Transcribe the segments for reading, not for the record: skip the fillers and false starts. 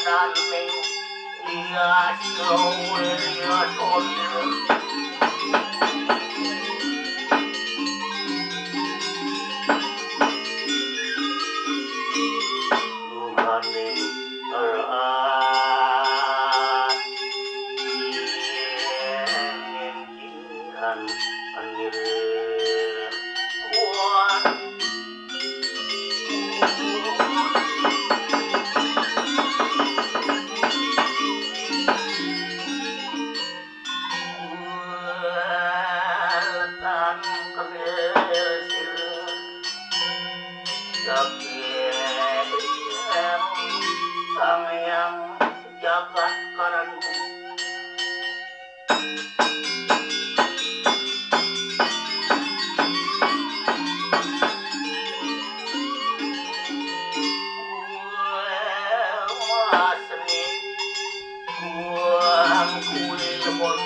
ning lias lias onir luhane erat yen kiran anir kuat sang yang jagat karanmu wasni kuang kulit lemon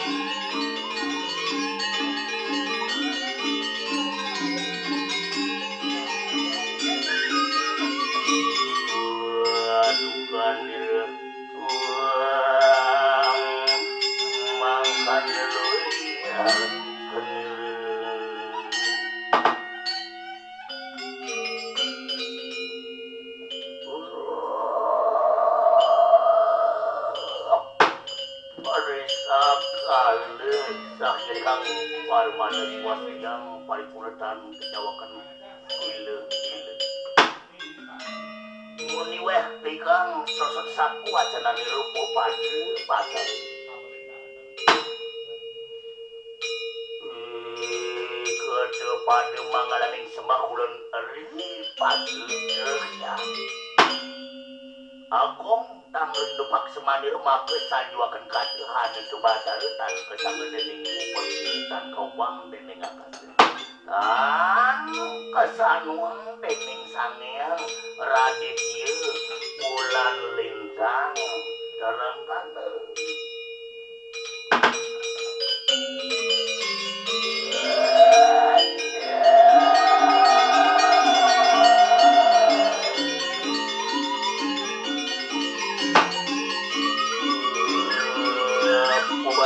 adukan dir tuang mangkan loya kenir Parisakale sakit kang parmanes wasiang paripuratan kejawakan ile muni weh pikang sosok saku ajanan rupo padu patah kece padu mangalaning semakulun eri padu ya Agong tang rendupak semanir maka sanjuakan katuhan itu batarutan kesangan dening persitan kawang dening akas dan kesanuang dening sangeang raditya bulan lintang dalam kana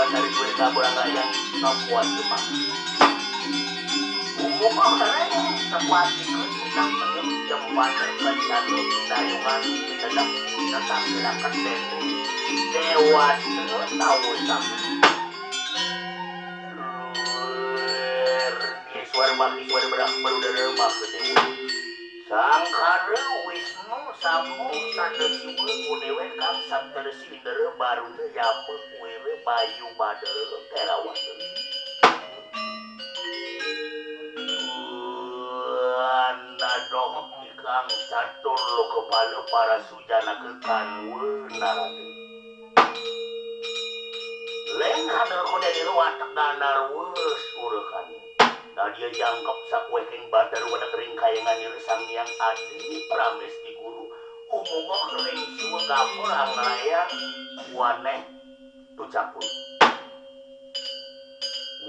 dari gue kaburan raya membuat rumah umum orang sebuah ikut sedang tengah jembat kencan dayungan tidak tetap gerakan deni dewan tahu sama suara maki suara berak berudara maki dewa Sangkara Wisnu Samu Sadasiwa Mudewe Kang Sabtersi Indra Baruna Yama Were Bayu Badara Terawata Anadong Ikang Catur Lo Kepala Para Sujana Kekan Wenarade Leng Hadar Kode Diro Watak Danar Wes Urekani dia jangkep sakueking badar wana kering kayangan nilai sang yang adi prames di guru umumnya kering siwa gapur anglayang waneh tucapun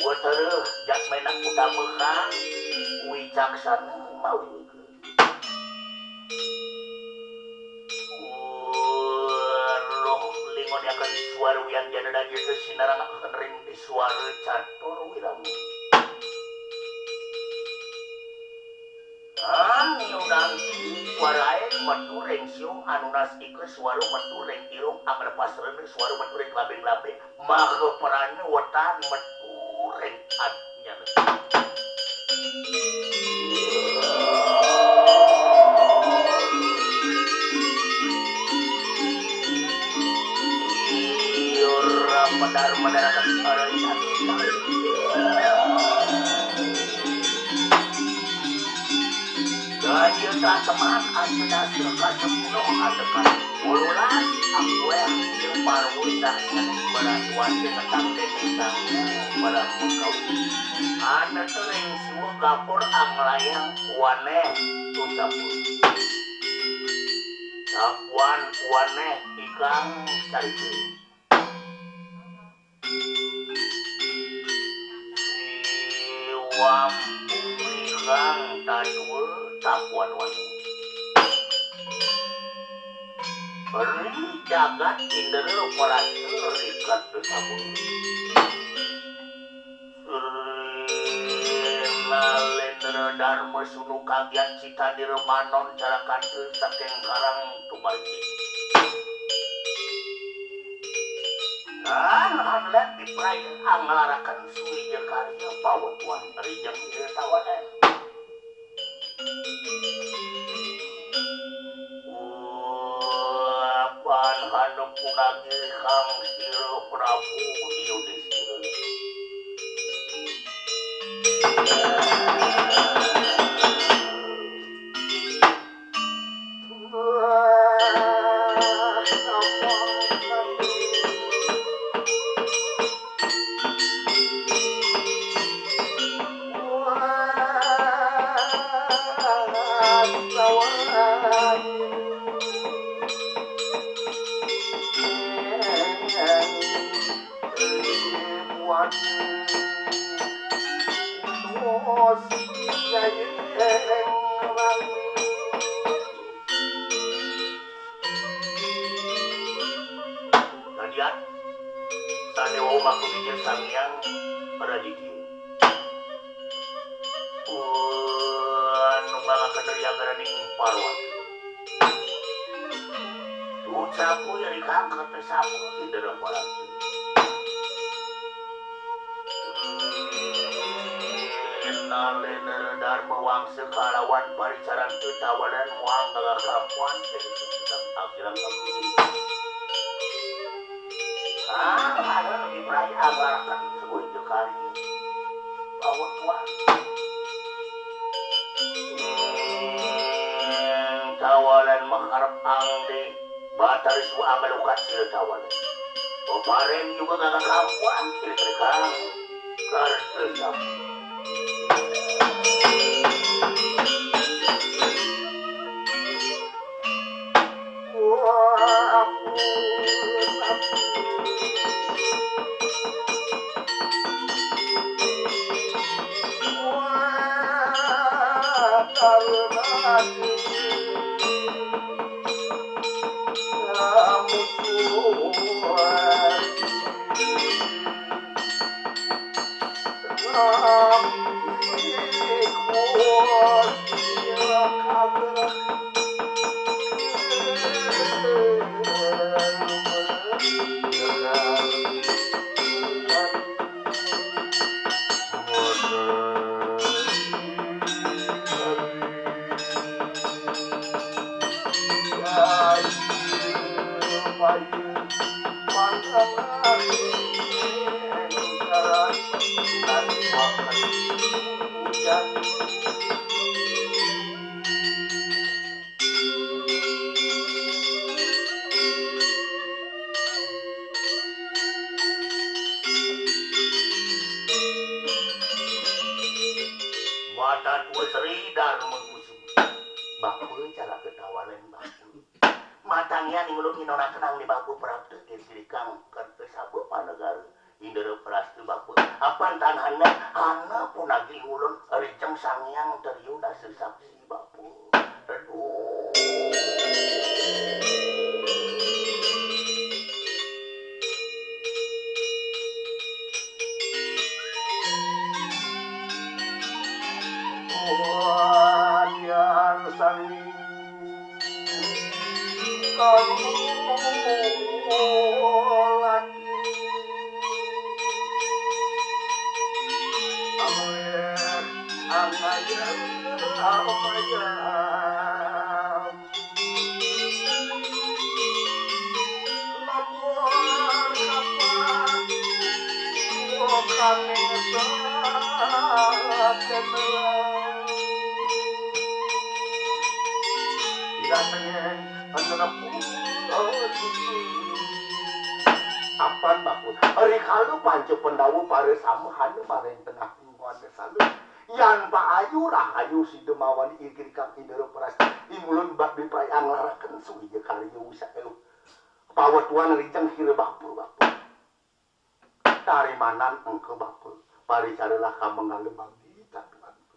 wateruh jak menak utama kang wicaksana mau roh lingon akan suara yang jana dan jana sinarang akan ring di suara catur wiramu nanti suarain matureng siung anunas iku suara matureng irung amar pasrene suara matureng labeng-labeng maka perannya wetan matureng adnya ira medar-medar akan arang Raja teman asna serka sepuluh adekan ululas aku yang parwusa yang beratuan tentang desanya pada mengkau ada sering semua gapur anglayang waneh ucapun sapuan waneh ikang cari siwam ikang tadul tapuan waneh beri jagat indera parasur ikat bersabun Nalendra dharma sunu kagiat cita diremanon carakan saking karang tumarji hanlet diprai anglarakan suwija karya pawatuan rijang tawanan pan hanep punagi kang sira Prabu Yudhistira Kalian sadewa maku bijir sangyang Raditya numbangaken riagaraning Parwati ucapu yari kangkat sapu indera parasur Nalendra dharma wangsa kalawan paricaran tetawanan muang gagakapuan sedang akhiran kabudi ada lebih berai agarakan sebuah jekari bawah tuan tawalan mengharap angde bataris wa amalukat sila tawalan pepareng juga gagakapuan kira-kira kartesap Mata tua Sri Dharma Kusuma Bapu cara ketawalan bapu matangnya nih ulun inona kenang di bapu praptu istri kang kerta sabu panegara indera prastu bapu apan tanahna hana punagi ulun rijeng sangyang teriuda sesaksi bapu aduh Apan baku, hari kalau pancu pendawu pare sama hanu mareng tengah pingguan salu. Yan pa ayu lah ayu si demawan ikir kang indera peras imulun bak bipai anglaraken suwija kali usa elu. Pawatuan rijeng hire bapu. Tarimanan engke bapu. Pari carilah ka mengalem abdi tatuanku.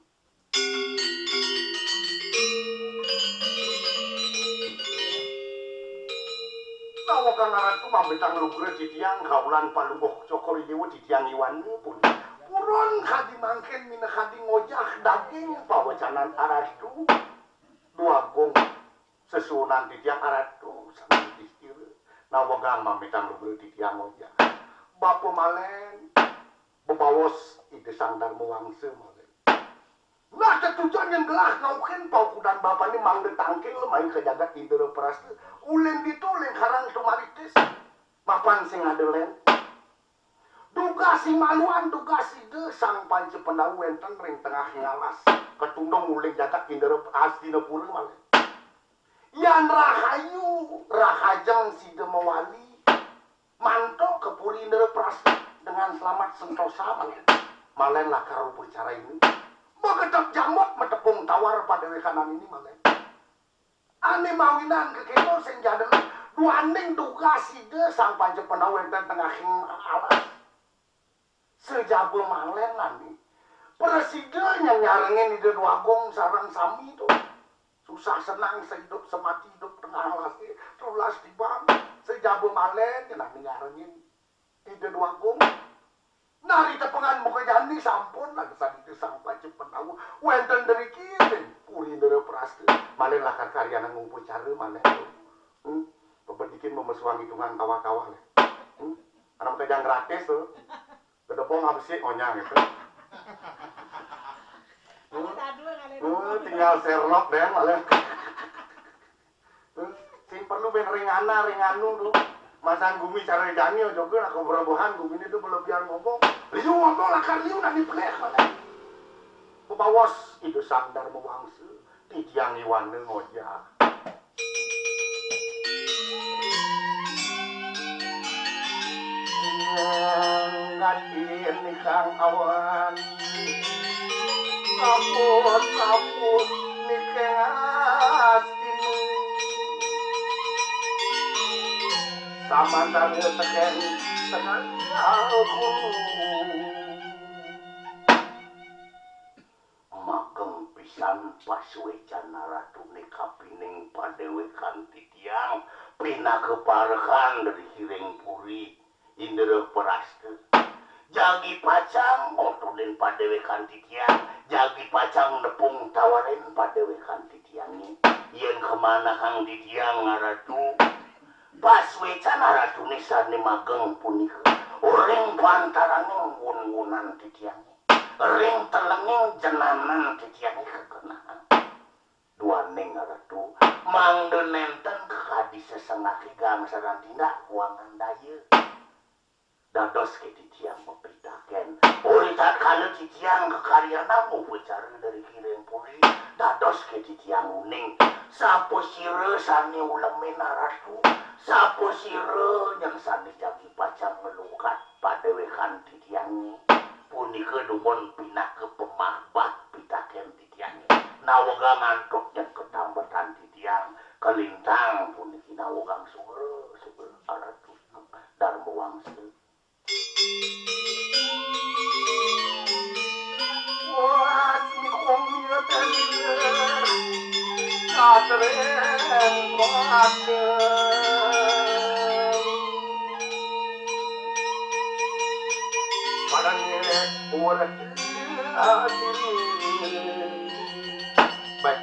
tawa kang aratu mambetang lugre titiang kaulan palungguh cokori dewa titiang iwane pun. Puron kadi mangken mina kadi ngojah daging pawacanan aratu. Dua gong sesunan titiang aratu sambil istir. Nawagang mambetang lugre titiang ngojah. Bapo malen bebawos ide sangdar muangse malen. Nah, tujuan yang gelah ngaukin pau kudan bapak ini mang detangking main ke jagat indera prasta. Ulen ditulen karang tumaritis. Mapan sing adelen. Duga si maluan duga si de sang panci pendawu enten ring tengah ngalas. Ketundong ulen jagat indera asdina pura malen. Yan rahayu rahajeng si de mewali. Manto ke puri indera prasta dengan selamat sentosa malen. Malen lah karo bicara ini. Begetap jamot metepung tawar pada wekanan ini malen. Ane mawinan kekeno sing jadalah duaning duga side sang panca penawen dan tengahing alas. Sejabe malen ane. Presiden yang nyarengin ide duagong sarang sami itu. Susah senang sehidup semati hidup tengah alas. Tulas dibang. Sejabe malen yang nyarengin ide duagong. Nari tepengan muka jani sampun lagi saat itu sang panci penawu wenten dari kiri puri dari prasta malen lakar karya nang ngumpul cara malen pepedikin memesuang hitungan kawa-kawa anak kejang gratis tuh kedepong apa sih onyang gitu tinggal Sherlock deh malen sing perlu ben ringanu tuh Masan gumi cara jani juga aku berbohan gumi itu berlebihan ngomong. Liu ngomong lakar liu nani pelek mana. Pebawas itu sandar mewangse titiang iwane ngojah. Ngatin nikang awan. Kaput nikang Samantara teken tengah aku mageng pisan paswecan ratu nekapining padewekan titiang pina keparkan dari hiring puri indera prasta jagi pacang otoden padewekan titiang jagi pacang nepung tawarin padewekan titiangnya yen kemana kang titiang ratu Paswecan aratu nisane mageng punika. Ring pantaraning wun-wunan titiange. Ring telenging jenanan titiange kekenaan. Duaning aratu mangde nenten kadi sesengaki gangsaran tindak kuangan daya. Dados ke titiang mepitaken. Uritat kalau titiang kekaryana mau bicara dari kiring puri. Dados ke titiang uning. Sapo sire sani ulemin aratu. Sapo sire yang sani jagi pacang melukat pada wekan titiangi. Punika dumon pinah ke pemahbat pitaken titiangi. Nawagang ngantuk yang ketambatan titiang. Kelintang puniki nawagang suger aratu darmo wangse. Wah, si kong niya tanya. Katren kuatnya. Padangnya orang hati. Baik,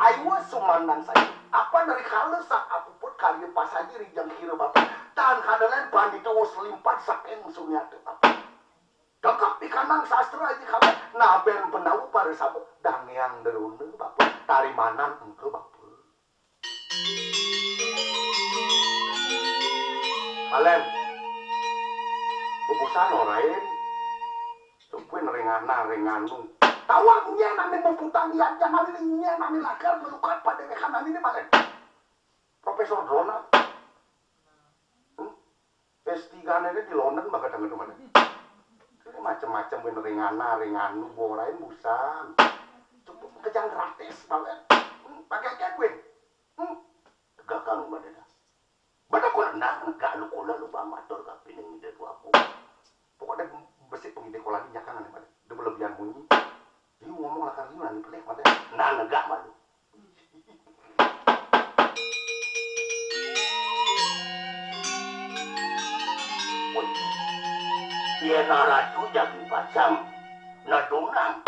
ayo sumandang saya. Apa dari kalesak aku pun kali pas aja rijang kira bapak. Tahan kadalan bandit us limpat saking sunyate bapak. Dekap di kanang sastra aja kabar. Naben pendawu pada sabuk dangyang derune bapak. Tarimanan engke bapak. Kalen. Bubusan orain. Sumpin ringanu. Tawangnya nami muputang yang jangan linya nami lakar melukat pada rekanan ini malen. Profesor Donald. S3 ini di London bakal dengan mana? Ini macam-macam ben ringanu borain busan. Cukup kejang gratis banget. Pakai kewin. Tegakang mana? Bada ko na enggak lu kula lu ba matur ka pining ide ko ako. Pokoknya besi pengide ko lagi nyakan ane mana. Dia berlebihan bunyi. Dia ngomong lakar liu nani pelek mana? Nah negak malu. yen ratu jadi pacang nadunang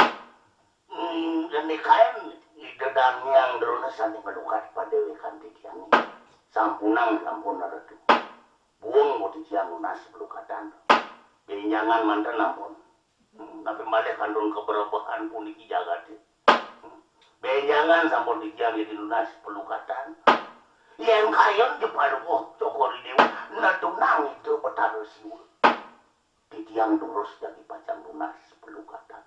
ini kain idedang yang drone sandi melukat pada wekan titiang sampunang sampun ratu buang mau titiang lunas pelukatan benjangan mantan nampun tapi malah kandung keberobohan pun iki jagat benjangan sampun titiang jadi lunas pelukatan yang kayon jepaluh cokori dewa nadunang itu betaru siwa titiang durus jadi pacang lunas pelukatan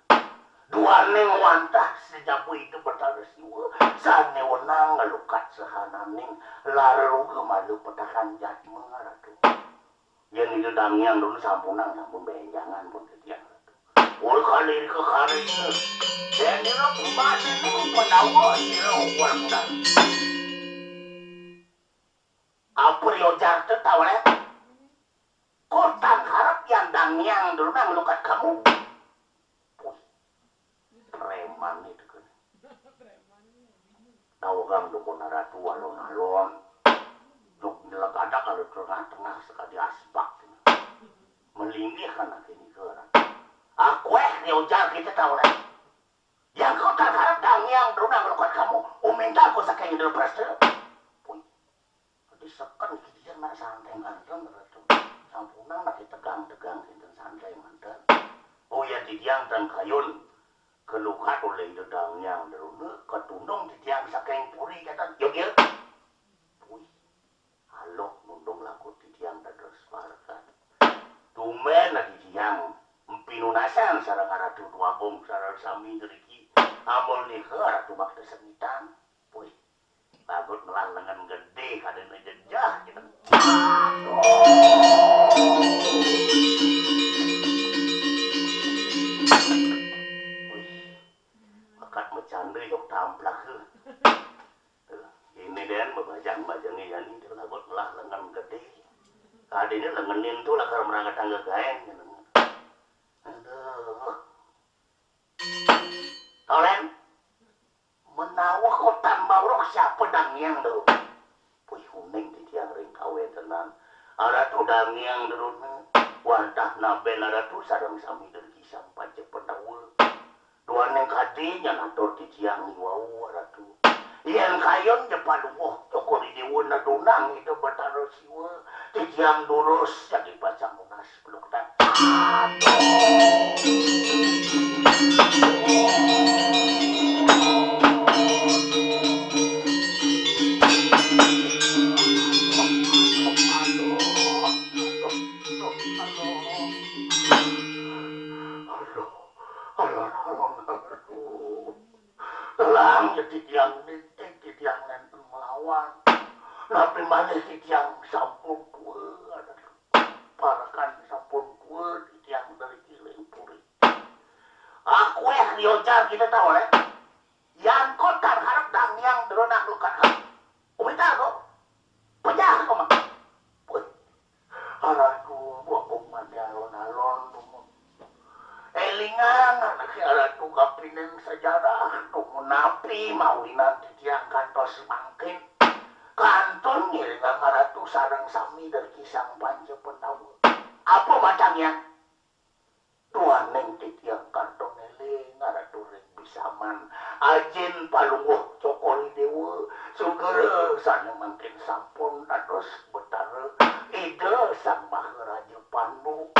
dua neng wantah sejabu itu betaru siwa sane wenang ngelukat sehananing laru kemalu petakan jati mengaratu yang itu dangiang dulu sampunang sampun benjangan pun titiang ul kali ke kali itu dan itu pembahasan itu penawa itu warna apa yo jarte tawale kotan harap yang dangiang dulu nang lukat kamu preman itu kan tahu kan dukun naratu alon-alon duk nilagada kalau tengah-tengah sekali asbak melingih kan ini ke orang aku yo jar kita tahu lah yang kotan harap dangiang dulu nang lukat kamu minta aku sakit dulu prester disekan gitu mah santai mantan ratu sampunang lagi tegang-tegang sinten santai mantan oh ya didiang dan kayun kelukat oleh dedang yang derune ketundung didiang saking puri kata yo ge puy halo nundung laku didiang dados warga tumen didiang empinunasan sareng ratu dua bong sareng sami deriki amol nih ratu bakte senitan puy bagut melang dengan gede kadang jejah gitu. Bakat bercanda yuk tamplak ini dan membajang-bajangnya yang ini bagut melang dengan gede kadang lengenin tuh lah kalau merangkat tangga gaen aduh tolen menawah kotan maurok siapa dangiang dulu puy kuning di tiang ring kawe tenan ada tuh dangiang dulu wantah nabel ada tuh sarang sami dari kisah panjang pendawa dua neng kadinya nator di tiang wau ada tuh yang kayon depan wah toko di dewa nadunang itu bertaruh siwa di tiang durus jadi pasang munas peluk tak telang jadi tiang nitik di tiang nenten melawan tapi mana di tiang sampun tua ada parakan sampun tua di tiang dari kiling puri aku riojar kita tahu yang kotar harap dang yang deronak lukat umita kok pejah kok mah arahku buah mandi alon-alon elingan anak arahku kapinen sejarah nunggu napi mawinan di tiang kantos mangkin kanton ngiringan arahku sarang sami dari kisang panca pendawa apa macamnya tuan neng di tiang kanton eling arahku ring bisaman ajen palungguh cokoli dewa sugere sana mangkin sampun dados betara ide sang maharaja pandu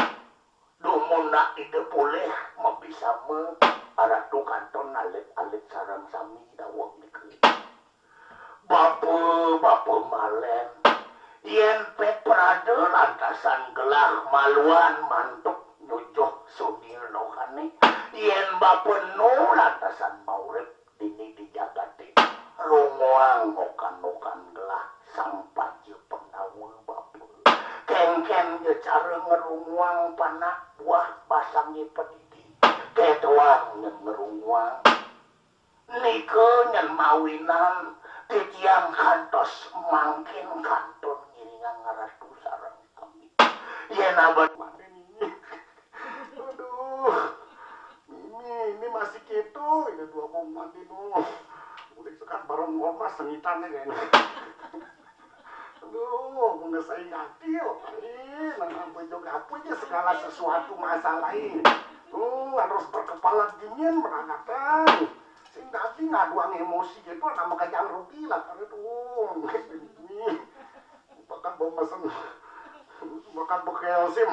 dumuna ide boleh mabisa me aratu kanton alit-alit sarang sami dawang dikri bapa malen yen peprade lantasan gelah maluan mantuk nyujuh sunir lohane yen bapa no lantasan maurip dini dijagati runguang okan-okan gelah sang panji penawul bapa kengken ye cara ngerunguang panak buah basangnya pedidi ketuang ngerunguang nike nyen mawinan titiang kantos mangkin kanton ngiringan ngaratu sarang kami yen abad aduh ini masih gitu ini dua mandi nu udah sekat bareng ormas senitannya kayaknya aduh mengesai hati nang bojong apunya segala sesuatu masalahin harus berkepala dingin menangakan sing tadi ngaduang emosi gitu nama kayang rugi lah karena tuh ini bahkan bawa mesen bahkan bekel sih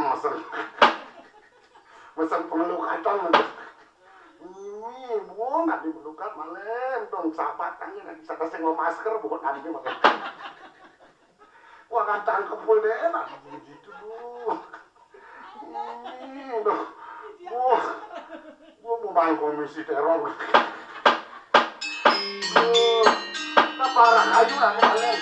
mesen pengelukatan ini bu nggak dibelukat malam dong sahabat tanya nggak bisa kasih masker bukan nanti makan wah kan tangkep deh enak gitu tuh ini tuh gua mau main komisi teror nah parah kayu lah kalian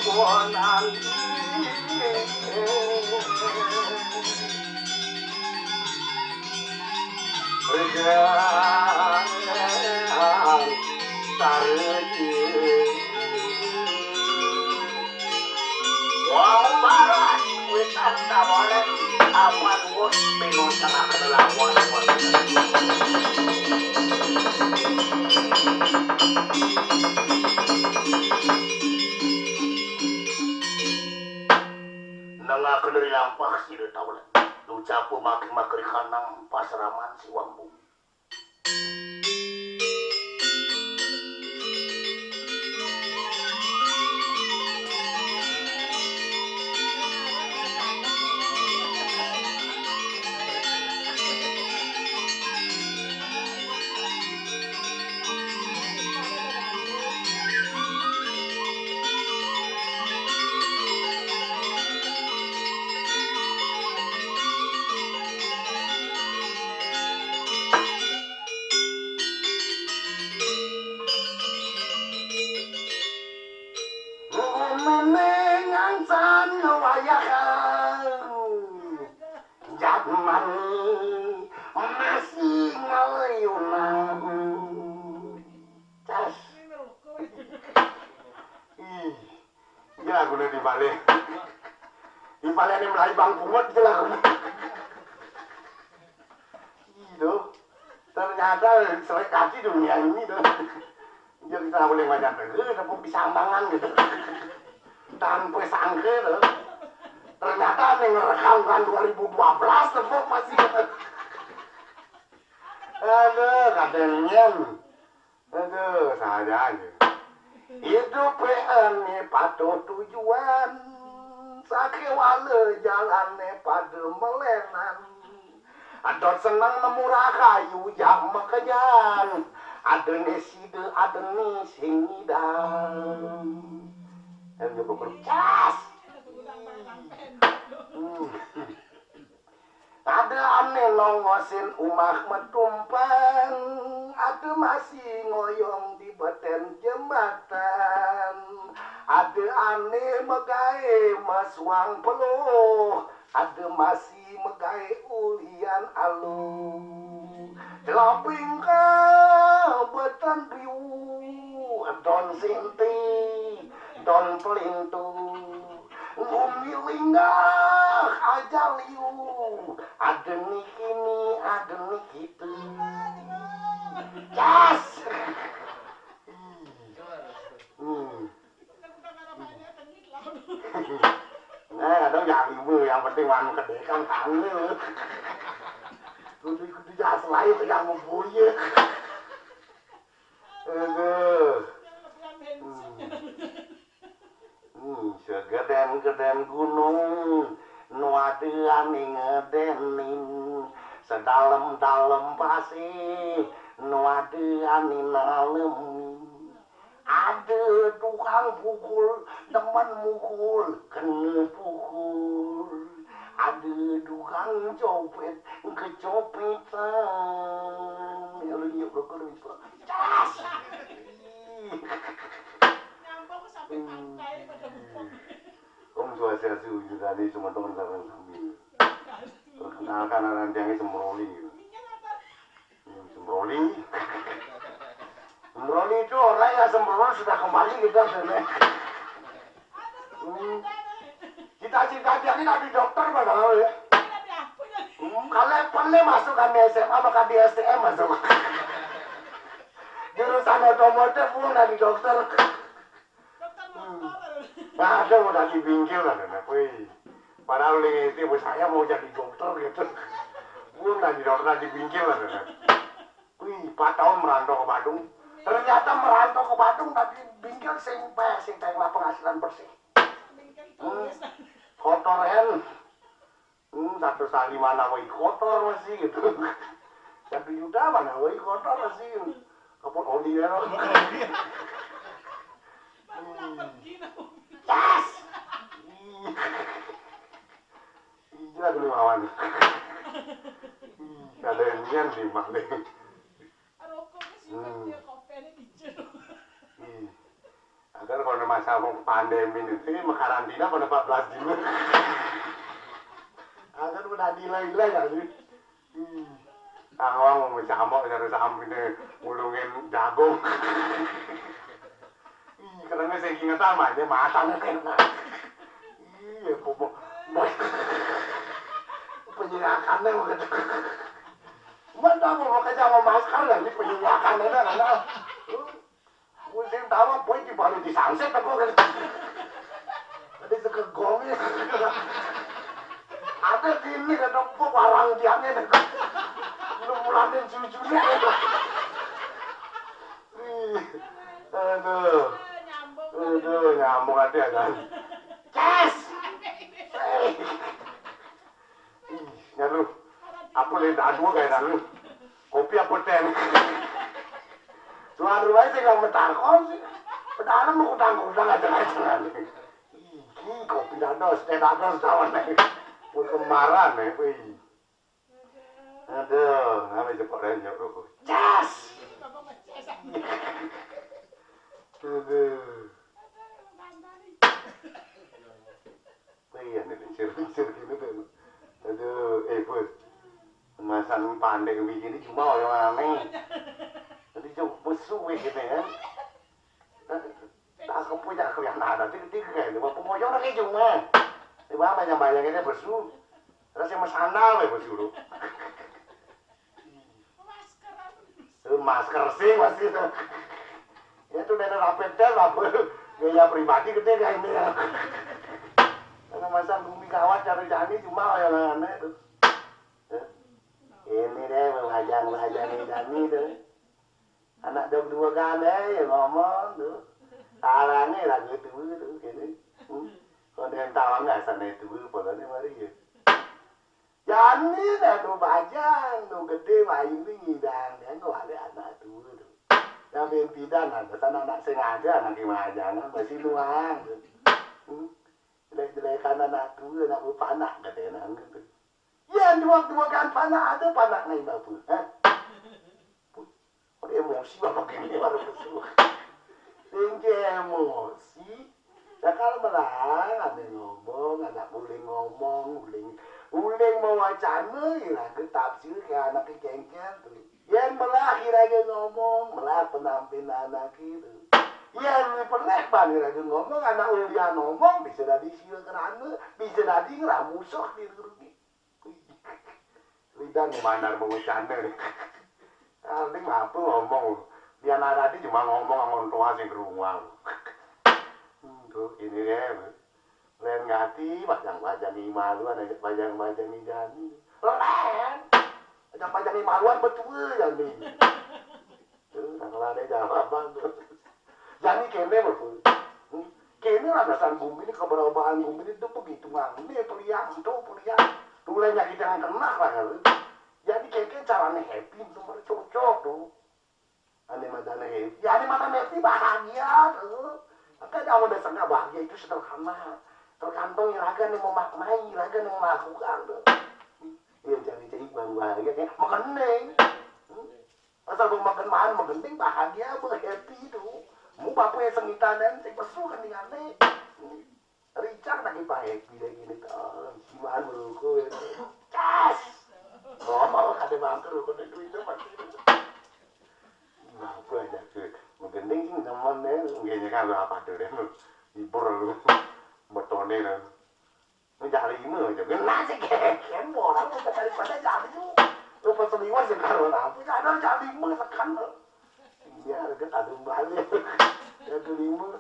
Ponan Regan Tarji Wong barat Witan tawaran Aman wos Beno tengah kedelawan Nengah dari lampak sih udah tau lah. Lu capu makin kanang pasraman si Wambung. Masih ngayunan cas gila aku udah dibalik ini melai bang pungut gila aku gitu ternyata selek kaki dunia ini tuh jadi kita boleh macam tapi bisa ambangan gitu tanpa sangka tuh ternyata yang ngerekam kan 2012 tepuk masih aduh katanya aduh saja aja hidup ini pada tujuan sakewala jalannya pada melenan ada senang nemu kayu yang makanyan ada neside ada nisingidang dan juga bercas ada aneh nongosin umah metumpan ada masih ngoyong di beten jembatan ada aneh megai maswang peluh ada masih megai ulian alu celaping ka beten biu don sinti don pelintu ngumilingah aja liu ada nih kini ada nih gitu yes nah dong yang penting wan kedekan kangen kudu jas lain yang membuye segeden gunung nuadean ngedenin sedalam pasir nuadean nalem ada tukang pukul teman mukul kena pukul ada tukang copet kecopetan ya lu nyok lo cas Om Swastiastu tadi cuma teman-teman kami. Perkenalkan nanti yang Sembroli. Sembroli itu orang yang Sembroli sudah kembali kita sana. Kita cita-cita dia ini di dokter padahal ya. Kalau pernah masuk kan di SMA maka di STM masuk. Jurusan otomotif pun di dokter. Ada udah di bingkil kan, wih. Padahal ini ibu saya mau jadi dokter gitu. Pun di dokter di bingkil kan. Wih, 4 tahun merantau ke Bandung. Ternyata merantau ke Bandung tapi bingkil sing lah penghasilan bersih. Kotoran. Satu sali mana woi kotor masih gitu. Satu juta mana woi kotor masih. Kapot oli ya. Yes. Gila dulu lawan. Ada yang di mana? Agar kalau masa pandemi ini karantina pada 14 jam. Agar udah nilai-nilai ya sih. Awang mau camok dari samping ngulungin jagung. Karena saya ingat namanya matanya kena. Iya, bobo. Penyiakannya begitu. Mana mau kerja sama masker ya ini penyiakannya karena. Musim tahu boy di baru disangset aku kan. Tadi sekegongnya. Ada gini kata bu warang diamnya nih. Belum mulanin cucunya itu. Aduh, nyambung ada kan. Yes. Nyalu. Apa le dadu kayak nyalu. Kopi apa teh? Tuan rumah sih nggak mentakon sih. Padahal mau utang aja kan. Ih, kopi dados, teh dados kawan nih. Pun kemaran nih, wih. Aduh, ngambil cepet aja nyok. Yes. Aduh. Iya nih, sir gini tuh. Aduh, bos. Masan pandai begini cuma orang aneh. Jadi coba besuwe gitu ya. Tak punya kalian ada tiga kayak itu. Pengoyo lagi cuma. Di bawah banyak-banyaknya besu. Terus yang sandal ya besu lu. Masker sih masih itu. Itu dari rapid test apa? Gaya pribadi gede kayak ini ya. Karena masa bumi kawat cari jani cuma yang aneh tuh. Ini deh menghajang jani tuh. Anak dok 2 kali ya ngomong tuh. Tarangnya lagi tuh gini. Kalau dia tahu nggak sana itu polanya mari ya. Jani dah tuh bajang tuh gede main ini dan dia nggak ada anak tuh. Yang pimpinan ada sana anak sengaja anak kemajangan masih luang. Jelek-jelekan anak tuh anak panak gede nang gitu. Ya dua kan panak ada panak nih bapu. Emosi bapak ini baru besuh. Tinggi emosi. Ya kalau melang ada ngomong, anak uling ngomong, uling mau wacana, ya ketafsir kayak anak kekengken tuh. Yang melah kira ngomong, melah penampilan anak itu. Yang pelek bani lagi ngomong, anak ulian ngomong bisa dari sila kerana, bisa dari ngeramusuh di rugi. Lidah ngomandar mengucana nih. Aling apa ngomong, dia tadi cuma ngomong sama tua sing rumah. Tuh ini deh, lain ngati, bajang-bajang imaluan, bajang-bajang jani. Lain, bajang-bajang imaluan betul jani. Tuh, kalau ada jawaban tuh. Jani kene betul. Kene landasan bumi ini keberobaan bumi itu begitu mang. Ini periang, tuh lainnya kita yang kena lah kan. Jadi keke caranya happy itu cocok tuh. Ane matanya happy. Ya ane mata happy bahagia tuh. Maka kalau dasarnya bahagia itu sederhana. Tergantung iragan yang memaknai, iragan yang melakukan tuh. Ya jangan jadi bahagia ya. Makan neng. Asal mau makan mahan, magenting bahagia, happy itu. Mu bapaknya sengitan dan saya pesu kan dengan neng. Richard lagi happy lagi gini tuh. Simaan berukun. Cas. Ngomong ada bangker kok ada duit pasti. Nah, apa aja ke menggending sing temen, ngene kan apa tuh deh. Ibur lu. Betone kan. lima juga nasi keken orang udah daripada jadi lu pesen lima sekarang apa ada jadi lima sekarang iya harga ada balik ya kelima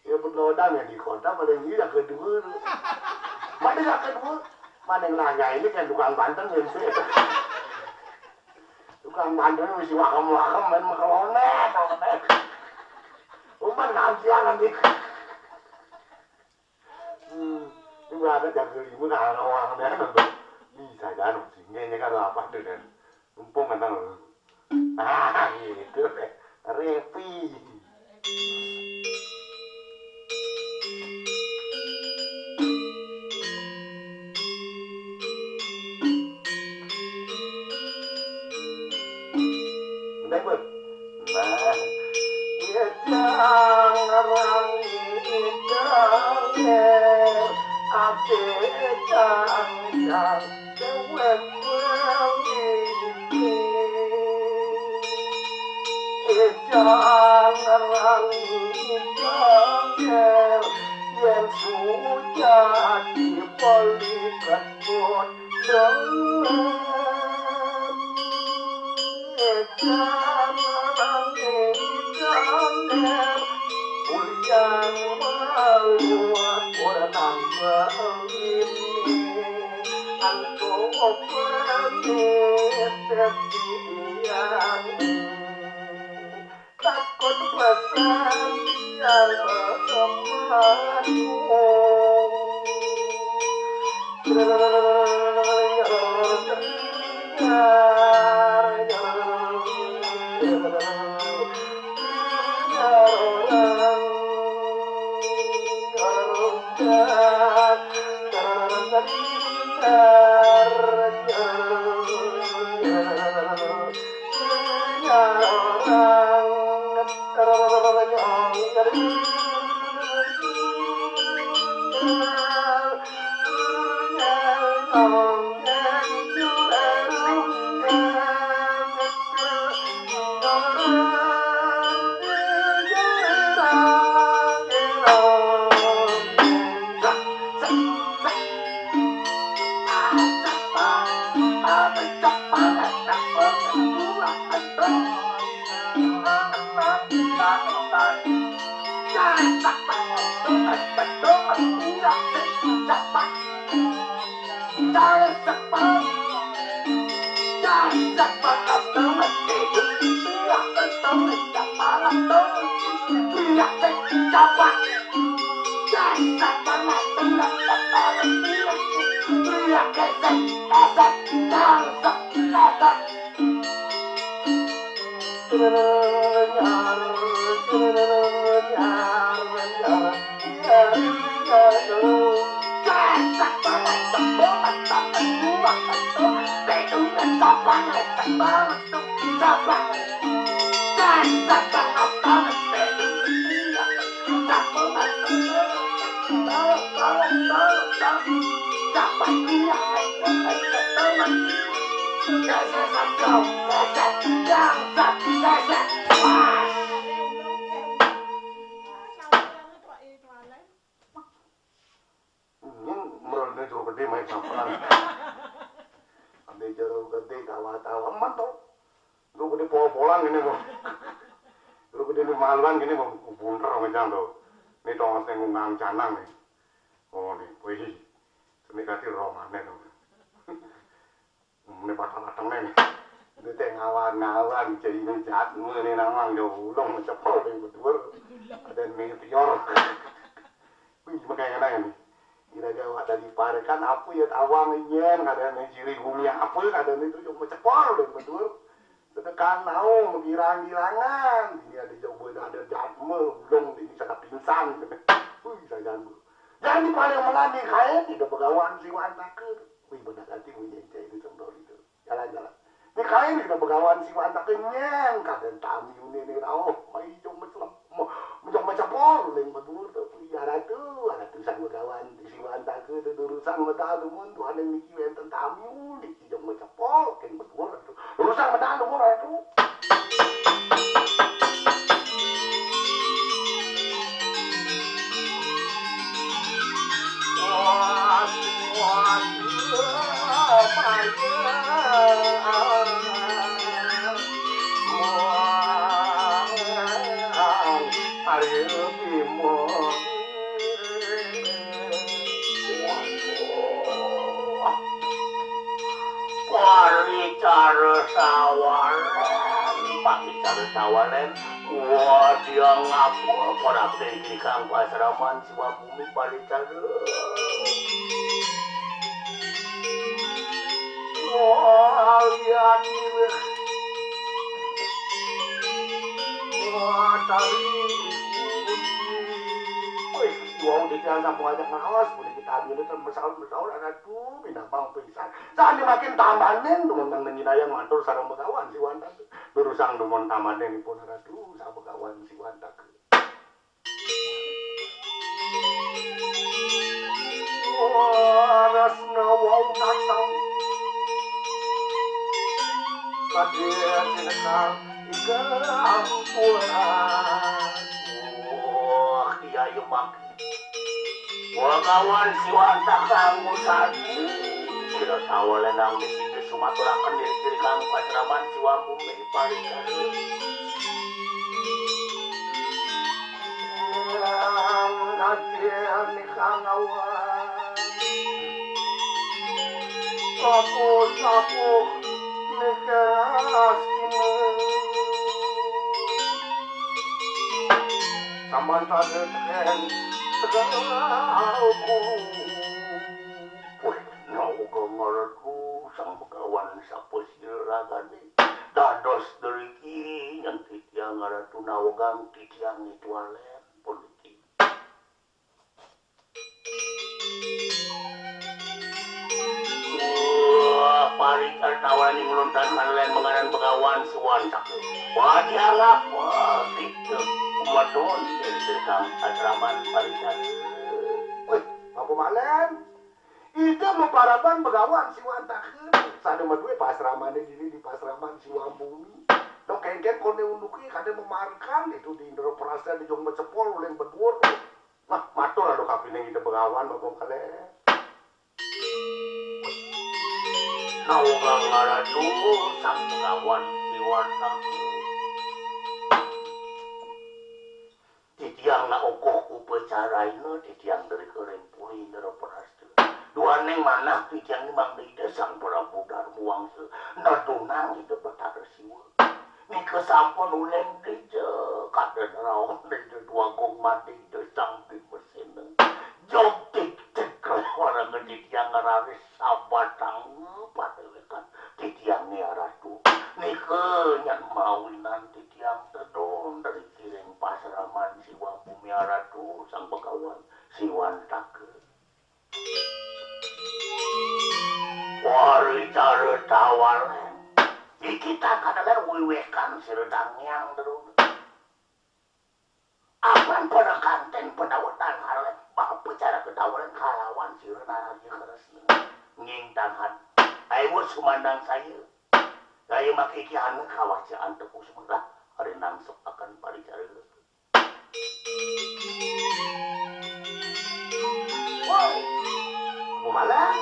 ya berlodang ya di kota paling tidak kedua mana yang kedua mana yang naga ini kan tukang Banten ya sih tukang Banten masih wakam main makalonet umpan kajian nanti nhưng mà nó chẳng người mới nào đâu ăn đấy là đi xài đá nó chỉ nghe những cái là bắt được đấy đúng không anh đang gì cứ vậy repi đấy mực mà biết chăng rằng ate chang chang the web well e chang rang chang yen su ja di poli katut dong e chang rang chang uliang maluat orang ini anto permitian takut pesan yang maluan gini mau bunter macam tu. Ni tong sengungang canang ni. Oh ni, wih, seni kasih romannya tu. Ni batang-batang ni. Ni ngawan-ngawan jadi ni jahat ni namang jauh long cepol ni betul. Ada meteor. Wih, makanya ni. Ina Jawa dari parekan apa ya awang nyen ada ni ciri bumi apa ada ni tu cuma cepol ni betul. Sedekah nau mengirang-girangan ini ada jauh ada jatme belum ini sangat pingsan saya jangan paling melani kaya tidak begawan siwan takut benar nanti punya itu contoh itu jalan-jalan ini kaya tidak begawan siwan takut nyeng kadang tamu ini rauh mai cuma macam pol yang betul tu ada tulisan begawan siwan takut itu urusan mata tu mun Tuhan yang mikir tentang tamu di cuma macam pol kan betul tu urusan mata tu mun itu paricara tawaran pakicara tawaran wah dia ngapur para kiri kang pasraman siwa bumi paricara wah lihat ini wah tadi Wong di dalam banyak ngawas, boleh kita ambil itu bersaul ada tuh binatang pisan. Saat makin tamanen, teman teman yang matur sarang begawan si Wanda. Berusang teman tamanen pun ada tuh sarang begawan si Wanda. Rasna wau datang. Kadir sinekal ikang puan. Wah, dia yang makin. Wagawan si Wanda kanggo sadi sira tawalan ang disinde sumaturaken diri kiri kang pasraman si Wambumi parikan nakian ni kangawan sapu ni keras kini samanta deken Segalaku Wih, nauga ngaraku sang begawan sapa siragane dados deriki yang titiang ngaratu nawagang titiang itu alen politik wah parikan tawaran yang ngelontan kalian mengaran begawan sewansak wah dianggap wah gitu Wadon, dari kang asraman parisan. Wih, apa malen? Itu memparaban begawan si Wantakeun. Sada mah duwe pasramane diri di pasraman si Wambumi. Dong kengken kone unduki kade memarkan itu di Indro Prasya di Jong Mecepol uleng bedur. Nah, matur ado kapining itu begawan apa malen. Naugang ngaradu sang begawan si Wantakeun. Titiang na okoh upacaraina titiang dari kerempuri nero prastu dua neng mana titiang ni mang deide sang prabu darmu wangse nadunang ide betar siwa ni kesampun uleng deide kaden raon deide dua gong mati ide sang di mesin jom tik orang titiang ngararis sabatang padewekan titiang ni aratu ni kenyan mawinan titiang tedon dari kiring pasraman si Wambumi aratu sang begawan si Wantakeun wari cara tawaran kita kadang wiwekan siredangnyang terus apan pada kanten pendawetan halen bapak cara kedawaran kalawan sirenang aja keresna ngingtangan ayo sumandang saya gaya makikian kawasian tepu sebelah hari nangsok akan paricara woi kumalang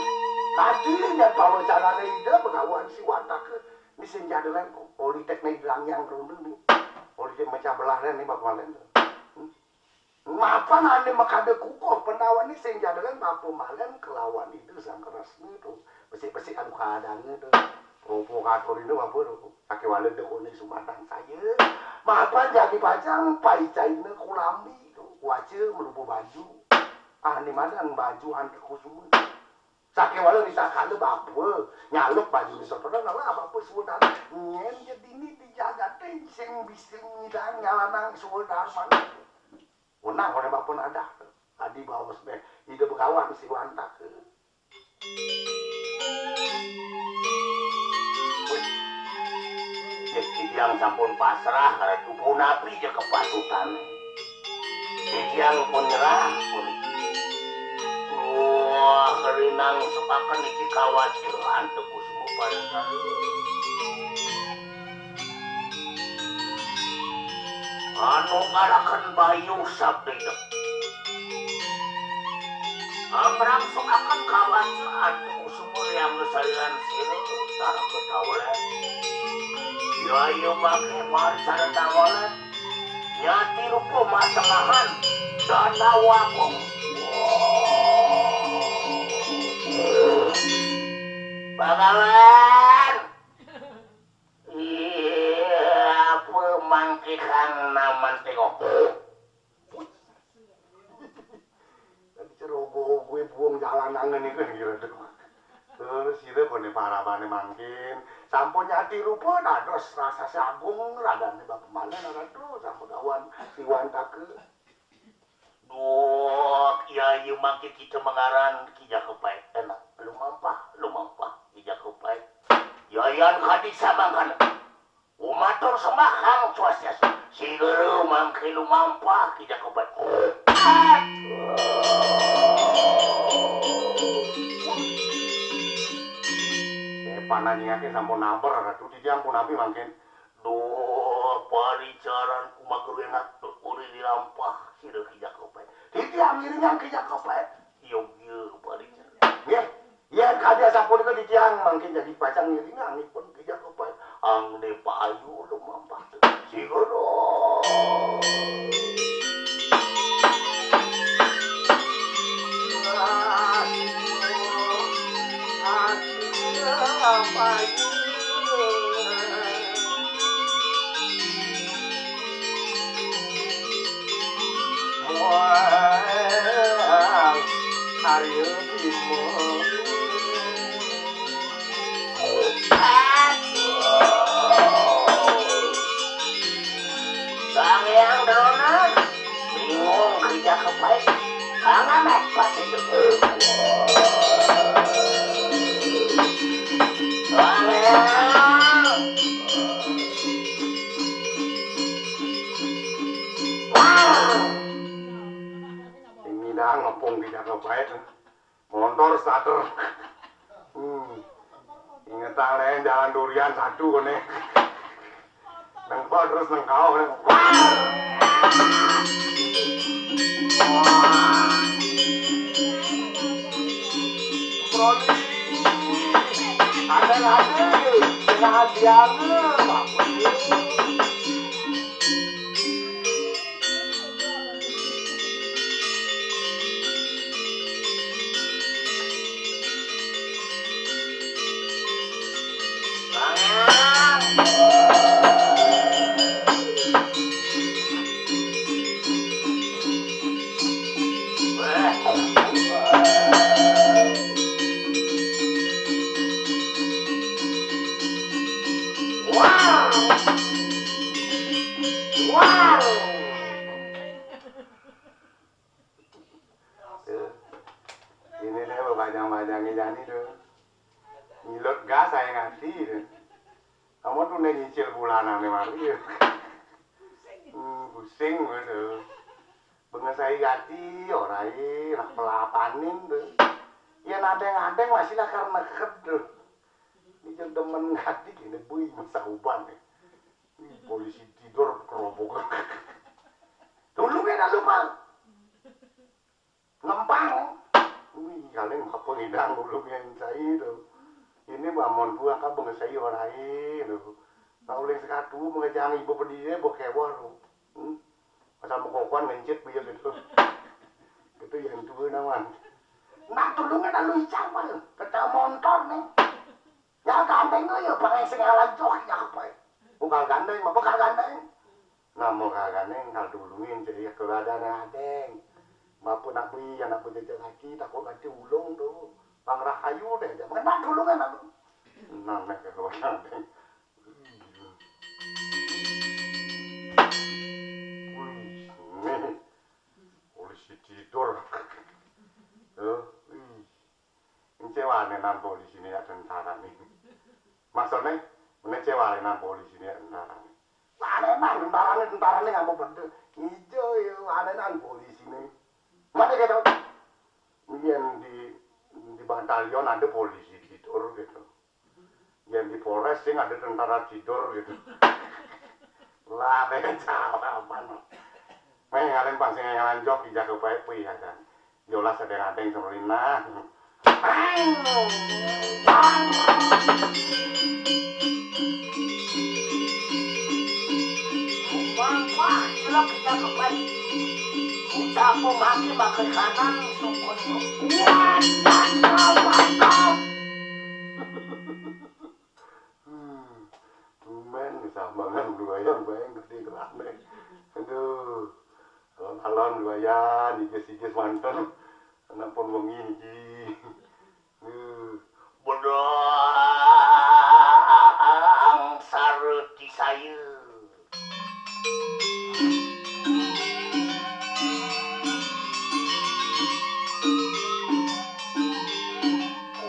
tadinya bawa caranya ide begawan si Wantakeun misin jadilan politeknik yang rundu nih politek macam belahnya nih bakalan mapan ane makade kukoh pendawan nih sing jadilan bapak malen kelawan itu sang keras itu besi-besi anu kadangnya tuh provokator ini apa tuh kaki walen deh kone Sumatang saya mapan jadi pajang paicaina kulambi tuh wajah melupu baju ini mana baju hantu kusum sakit walen bisa kade bapak nyaluk baju di sotoran lah bapak sultan nyen jadi ini dijaga sing bising dan nyalanang sultan mana wenang oleh bapak ada tadi bawa sebeh ide begawan si Wantakeun yang sampun pasrah karena tubuh nabi je kepatutan yang pun nyerah pun wah kerinang sepakan iki kawacilan teku semua pada anu ngalakan bayu sabda merangsung akan kawacilan teku semua yang kesalian sirah cara ketawalan ayo make marcara tawalan nyati rupo matengahan dana wakong Bagawan Tadi ceroboh gue buang jalanan ini kan kira tuh. Terus itu kone parabane mangkin. Sampun nyati rupa dados rasa sagung radane bapak mana nara tuh sampun awan siwan take. Duh, ya ieu mangke kita mengaran Ki Jakepait enak. Lumampah Ki Jakepait. Yayan kadi samangkan. Umatur sembahang swastiastu. Sigeureum mangke lumampah Ki Jakepait. Panannyake sampun naber ratu di ampun api mangkin. Duh, paricaran kumaha enak uri dilampah si Ki Jakepait. Titi amiringan Ki Jakepait. Ieu paricaran. Nggih. Yen kadya sapunika ditiang mangkin jadi pasang ngiringan pun Ki Jakepait. Angde payu lumampah. Sigeureum. Sangyang donat bingung Ki Jakepait. Kangamet pasti itu. Sangyang. Ini dah ngepung Ki Jakepait. Motor starter. Ingetan lain jalan durian satu kone. Nengkau terus nengkau. Brody, ada tengah diangnya, ini deh bajang-bajangnya jadi tuh. Ngilut gas saya ngasih tuh. Kamu tuh nih nyicil bulanan nih mari. Pusing gitu. Bengesai gati orai nak pelapanin tuh. Ya nadeng-nadeng masih lah karena keduh. Ini demen gati gini bui masa uban nih. Polisi tidur kerobok. Dulu kan lupa. Ngempang. Kalian apa ngidang dulu yang saya itu. Ini bangun buah kan bengesai orai tuh. Pauling sekatu mengejang ibu pedih bokewa tuh. Asal mengkokuan ngencit biar gitu. Itu yang dua nawan. Nak tulungnya dah lu icang pak. Kita motor nih. Ya gandeng ya pakai sengalan jok ya apa. Bukan gandeng, apa bukan gandeng. Nah mau gandeng kalau duluin jadi keadaan adeng. Maupun nak beli yang nak beli lagi takut ganti ulung tuh. Pangrah kayu deh. Jangan nak tulungan aku. Nah nek kalau gandeng. Polisi tidur. Ngecewain polisi ini ya tentara nih. Maksudnya, ngecewain polisi ini ya tentara nih. Anenan tentara nih nggak mau bener. Hijau ya, anenan polisi nih. Mana gitu? Yang di batalion ada polisi tidur gitu. Yang di Polres sih ada tentara tidur gitu. Lah, jawaban. May ngalen pang sing ngalan jok Ki Jakepait pi adan. Yola sedeng-adeng semrina. Wah, gila Ki Jakepait. Ucap maki makan kanan sukun. Mantap. Tumen sambangan dua yang bayang gede kerane. Aduh. wengi iki. Bedang sareuti saeu.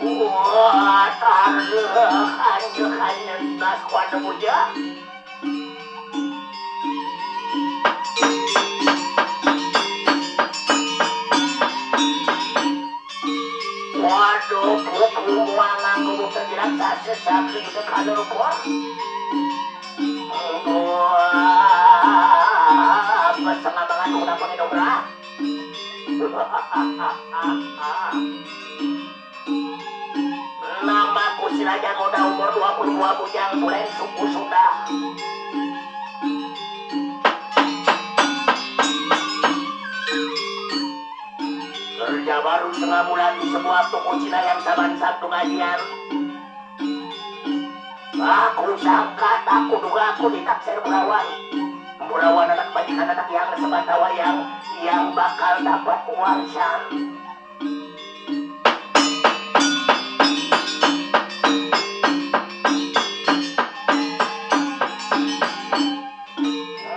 Wah, tareuh nas kuada muja. Waduh, buku mangang kubu terjerat sase sakri juga kalau kuah. Wah, setengah mangan udah pakai dobrak. Namaku si Raja Muda umur 22 bujang bulan suku Sunda. Kerja baru setengah bulan di sebuah toko Cina yang saban satu gajian. Aku sangka, aku duga aku ditaksir Burawan. Burawan anak bajikan anak yang sebatawa yang bakal dapat warisan.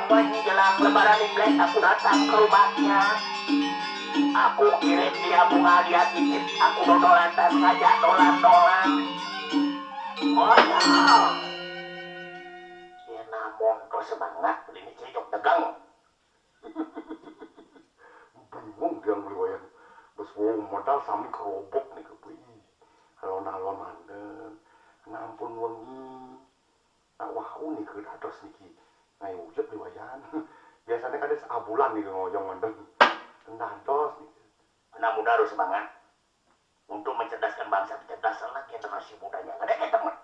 Menjelang lebaran Imlek aku datang ke rumahnya. Aku kirim dia bunga, dia titip aku dodolan tas ngajak dolan-dolan. Oh ya. Ya namun kau semangat beli ini cicok tegang. Bingung dia ngeliwayan. Bos modal sami kerobok nih kepi. Alon-alon manden. Ngampun wengi. Nak wau nih ke dados niki. Ngai wujud liwayan. Biasanya kan seabulan nih ngojong manden. Dados nih. Anak muda harus semangat untuk mencerdaskan bangsa, kecerdasan lagi generasi mudanya. Ada kayak teman.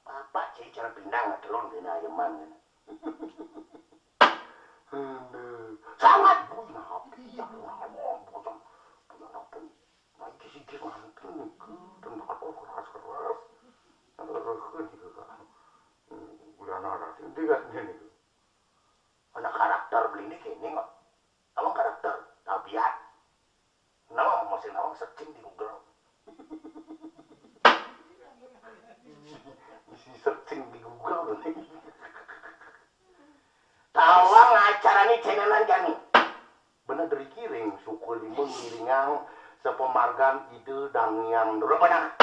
Bapak ciri cara pinang telon di ayaman. Sangat punya api yang lama bocam punya apa? Naik sikit mantan ke dan atau keras-keras. Ada gitu kan. Udah nara tinggi kan ini. Anak karakter beli ini kini nggak? Abang karakter tabiat. Nama masih nawang searching di Google. Isi searching di Google. Tawang acara ini channelan jani. Bener dari kiring suku limun ngiringang sepemargan ide dangiang Dulu benar.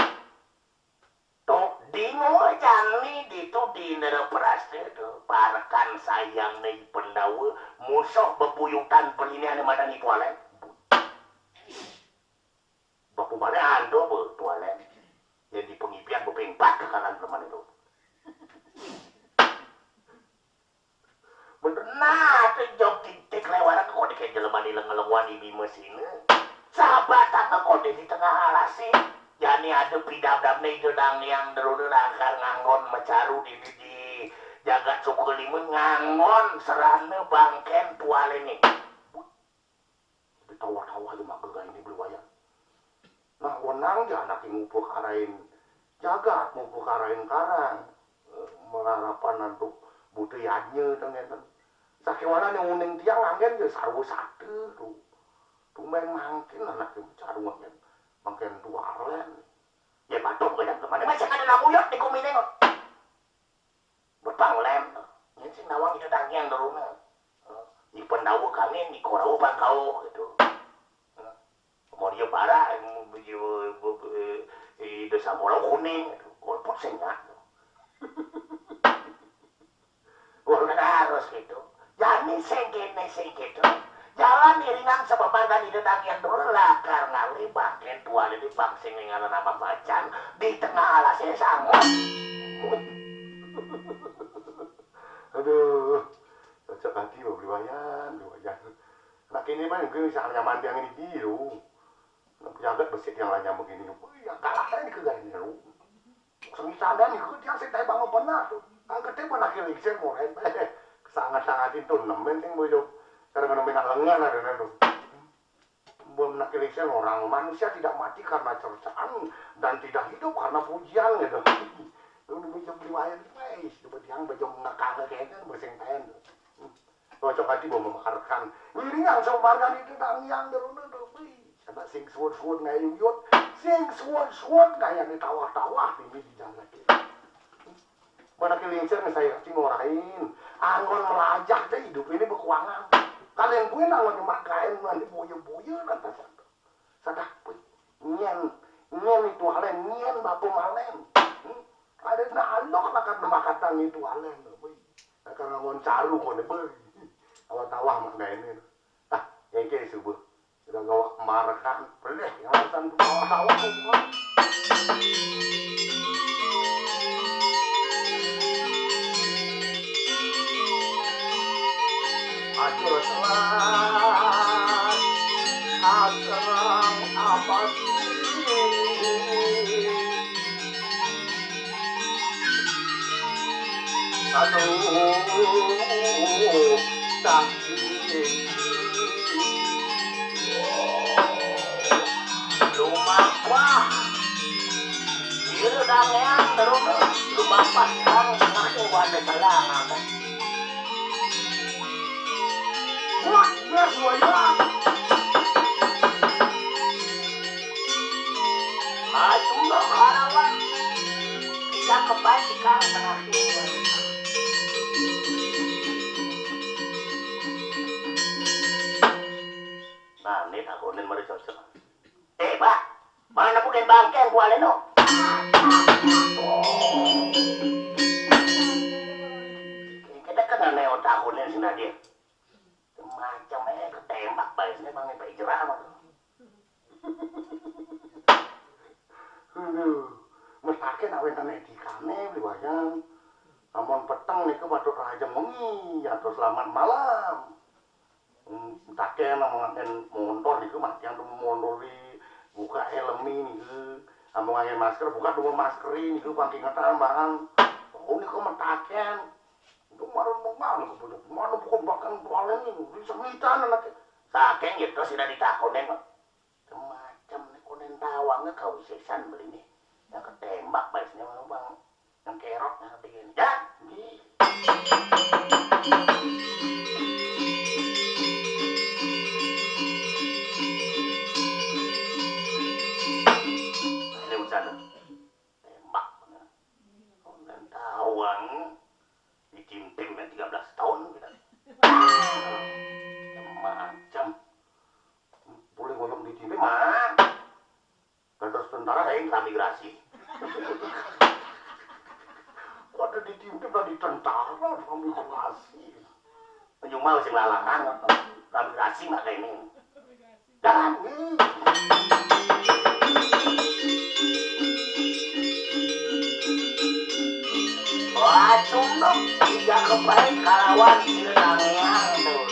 Tok dingo jani itu di nera peraste tuh. Parakan sayang nih pendawa musuh bebuyutan pelinian madani tualen. Bapu mana ando bertualen. Yang di pengipian bepengpat ke kanan teman itu. Bener, nah itu job titik lewaran kok di kayak jelema di lengelengwan di bimes ini. Sahabat apa kok di tengah alasi. Jani ada pidam-dam nih gedang yang derunun akar nganggon mecaru di jagat suku limun ngangon serana bangken tuale nih. Tawa-tawa aja mak gega ini beli wayang. Nah wenang dia anak yang ngumpul karain jagat ngumpul karain karang. Mengarapan nantuk budayanya dengan sakiwana yang uning tiang angin ya sarwa satu tuh. Tumeng mangkin anak yang caru angin. Mangkin tuaren. Ya batuk ke dalam mana macam ada namuyot di kumine kok. Bepang lem. Ini sih nawang itu dangiang deruna. Di pendawa kami di korau bangkau gitu. Mau dia bara di desa Molau Kuning gitu. Golput sengat. Wah harus gitu. Jadi sengket tuh. Jalan iringan sepemargan di dedang yang dulu lakar ngali bangken tua di bangsing dengan nama macan di tengah alasnya sangat. Aduh, cocok hati mau beli wayan. Anak ini mah mungkin bisa nyaman yang ini biru. Jagat besit yang lainnya begini. Yang kalah saya ini kegain lu. Semisal nih yang saya tahu bangun benar tuh. Angkat dia pernah kiri saya mau sangat-sangat itu nemen sing bojo. Karena dengan lengan ada nanti. Belum nak election orang manusia tidak mati karena cercaan dan tidak hidup karena pujian gitu. Lu bisa beli wayang guys, coba yang baju ngekang kayaknya bersing pen. Cocok hati mau memakarkan. Ini yang sebarkan itu yang deruna tuh. Ada sing suwun-suwun ngayuyut, sing suwun-suwun kaya ditawah-tawah ini dijaga kita. Mana kelingsir nih saya kasih ngorain, angon melajak deh hidup ini berkuangan. Kalian gue nangon dimakain nanti boyo-boyo nanti satu. Sadap, nyen itu alen, nyen bapu malen. Ada nalok lakat makatan itu alen. Karena ngon caru kone beri. Awak tawah makna ini. Ah, yang kayak subuh. Udah ngawak marakan, pelih yang alasan tawah semua. Acur selat, asrang apa aduh, sakit. Lumampah. Ieu dangean terus lumampah kang makin wade salangan. Wah, beres wajah. Ayo harawan. Bisa kembali kang terakhir. Nah, ini takunin mereka semua. Pak, mana bukan bangkeng gua leno? Kita kena neo takunin sih dia. Macam ketembak baiknya bang Pak Jeram. Mestake nak wenten edikane liwayang. Amun peteng niku padha raja wengi atau selamat malam. Mestake namun motor niku matian motori buka helmi niku. Amun ngangge masker buka dua maskeri niku pangking tambahan. Oh niku mestaken. Itu marun-marun niku punya. Mana bukan bahkan tualen niku disemitan anak. Saking gitu sudah ditakunin kok. Semacam niku nen tawangnya kau sisan beli nih. Yang ketembak baiknya mana bang. Yang kerok yang begini. Ya, ini usaha tembak. Dan tawang dicimping kan 13 tahun kita. Macam Boleh ngomong di sini mah. terus tentara Saya yang migrasi. ada di tim di tentara migrasi. Cuma masih ngalakan migrasi mak kayak ini. Jangan. Wah, dong. Tidak kebaik kalawan tidak nangiang tuh.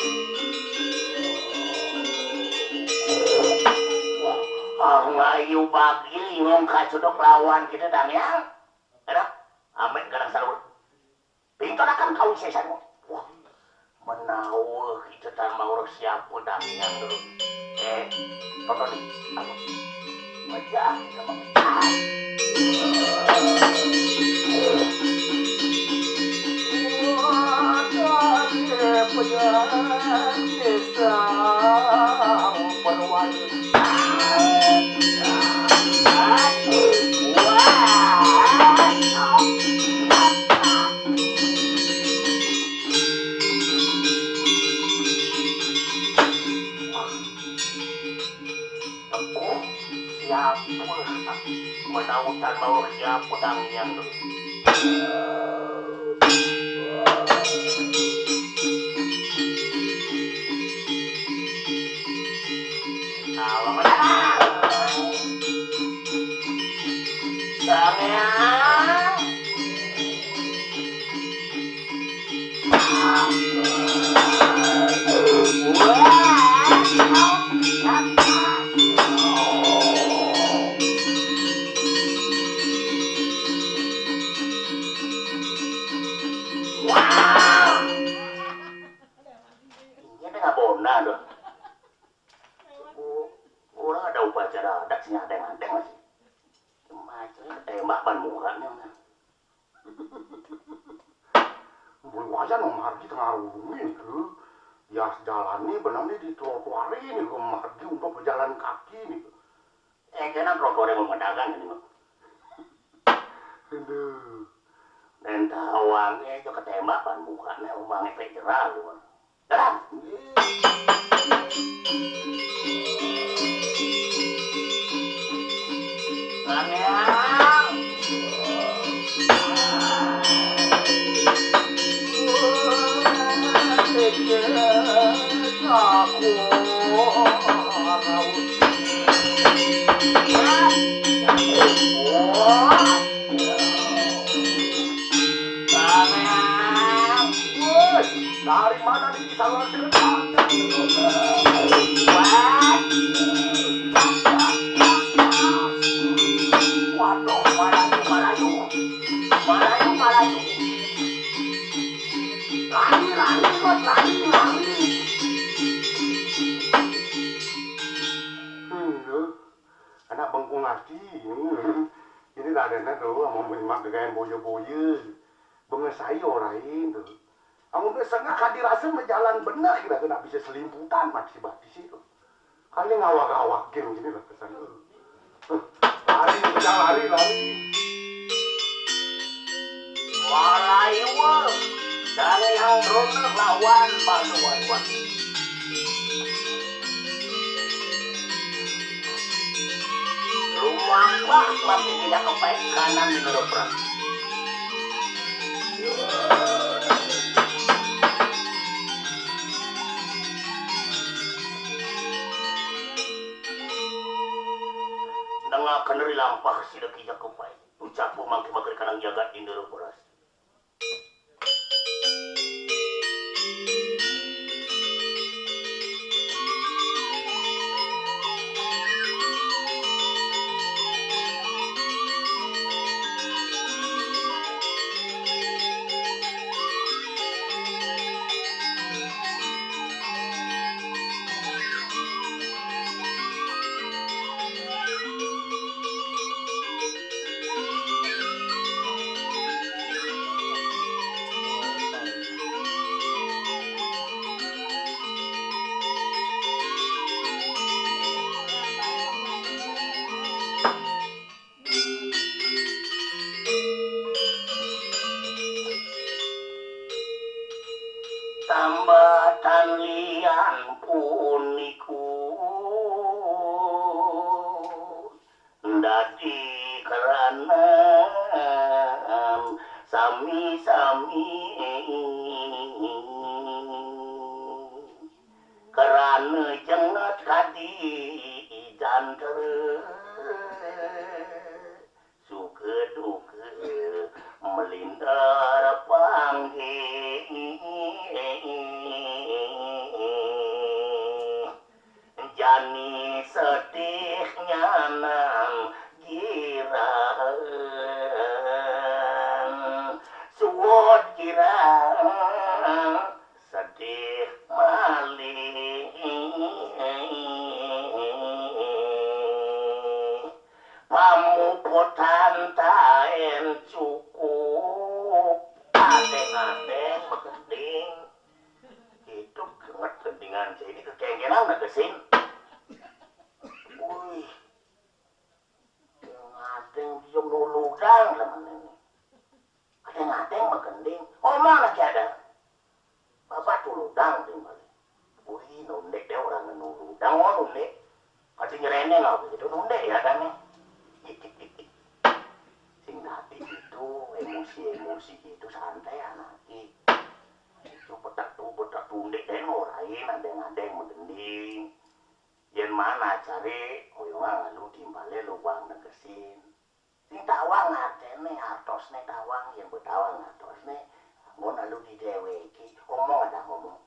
Ngayu bagi ngom kacudok lawan kita nangiang. Enak. Amin kadang salur. Pintu akan kau sesan. Wah. Menawuh kita tak mau siapa nangiang dulu. Tonton nih. Apa? Wajah kita mengejar. Menautan mau siapa yang dulu. Kalau orang ada upacara adat sih ada masih. Macamnya tembak ban mukanya. Boleh wajan om hargi tengah rumit ke. Ya jalan nih benar nih di trotoar ini ke margi untuk berjalan kaki nih. Kena trotoar yang memedagang ini mah. Aduh. Dan tawangnya itu ketembakan mukanya umang efek jerah lu. Dalam. Dari mana nih saluran cerita? Waduh, Malayu. Lari. Anak bengkung hati. Ini radennya tuh, mau menyimak dengan boyo-boyo. Bengesai orang tuh. Kamu biasanya kadirasa menjalan benar kira-kira bisa selimputan masih batis itu. Kali ngawak-ngawak game gini lah kesan lu. Lari. Malayu. Dan yang drone lawan pasukan. Ruang bak masih tidak kebaik kanan di perang. Dengar keneri lampah sida kijak kebaik. Ucapku mangke bakal kanang jagat di perang. Tambatan lian puniku dadi kerana sami-sami kerana jengat kadi janter suka duka melindar panggil jani sedihnya nan girang suwot girang sedih malih pamuputan taen cukup adeng-adeng begending itu genget gendingan ini kekengkenan negesin wih adeng bisa nuludang teman ini adeng-adeng begending omong lagi ada bapak tuludang tinggal wih nundek deh orang nuludang nundek kasih nyerene nggak begitu nundek ya kan sing tadi itu emosi itu santai anaki itu betak tundek dan orain adeng-adeng mengending yen mana cari oyongan lu timbale lu bang negesin sing tawang artene artosne tawang yang betawang artosne ngona lu di deweki ngomong ada ngomong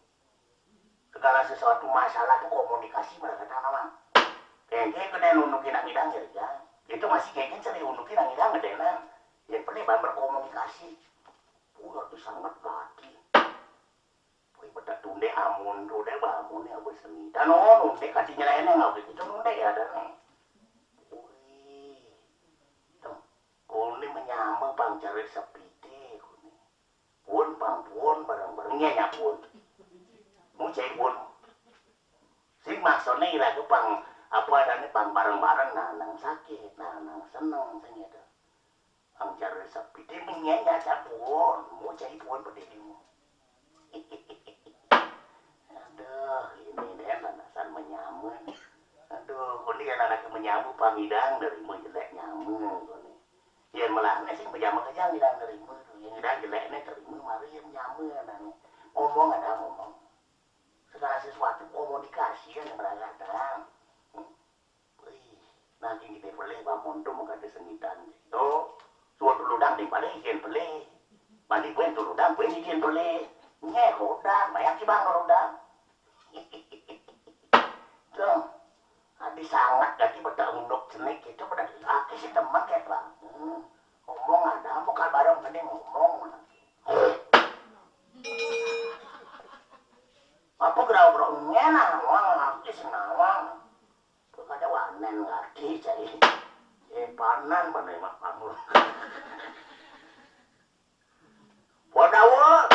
segala sesuatu masalah itu komunikasi mereka tanam kayaknya kena nunukin angidang ya itu masih kayaknya sering nunukin angidang deh yang penting berkomunikasi udah sangat lagi bedak tunde amun tunde bangun ya bos seni dan nunde kasih nyelainnya nggak begitu nunde ya dan wih tuh kuni menyambut bang cari sepite kuni pun bang pun bareng-barengnya ya pun mau cai pun sing maksudnya ira ku pang apa adanya pang bareng-bareng nah nang sakit nah nang seneng sing eta ang cari sepi dia menyenya capun mau cai pun pededimu aduh ini deh lanasan menyamun aduh kundi kan anak menyamu pangidang dari mau jelek nyamu kundi yang melahnya sih menyamu aja ngidang dari mu yang ngidang jeleknya dari mu mari yang nyamu dan ngomong ada ngomong segala sesuatu komunikasi yang beragam nanti kita boleh bangun tuh mengkata sengitan itu suatu ludang di pada ikan boleh mandi pun tuh ludang pun ikan boleh nyeh rodang banyak sih bang rodang tuh adi sangat jadi pada unduk jenik itu pada aki sih teman kayak bang ngomong ada mau bareng tadi ngomong apa gerau bro ngena wang aki senawang tuh kada wanen ngerti jadi panan mana mak kamu Wadawa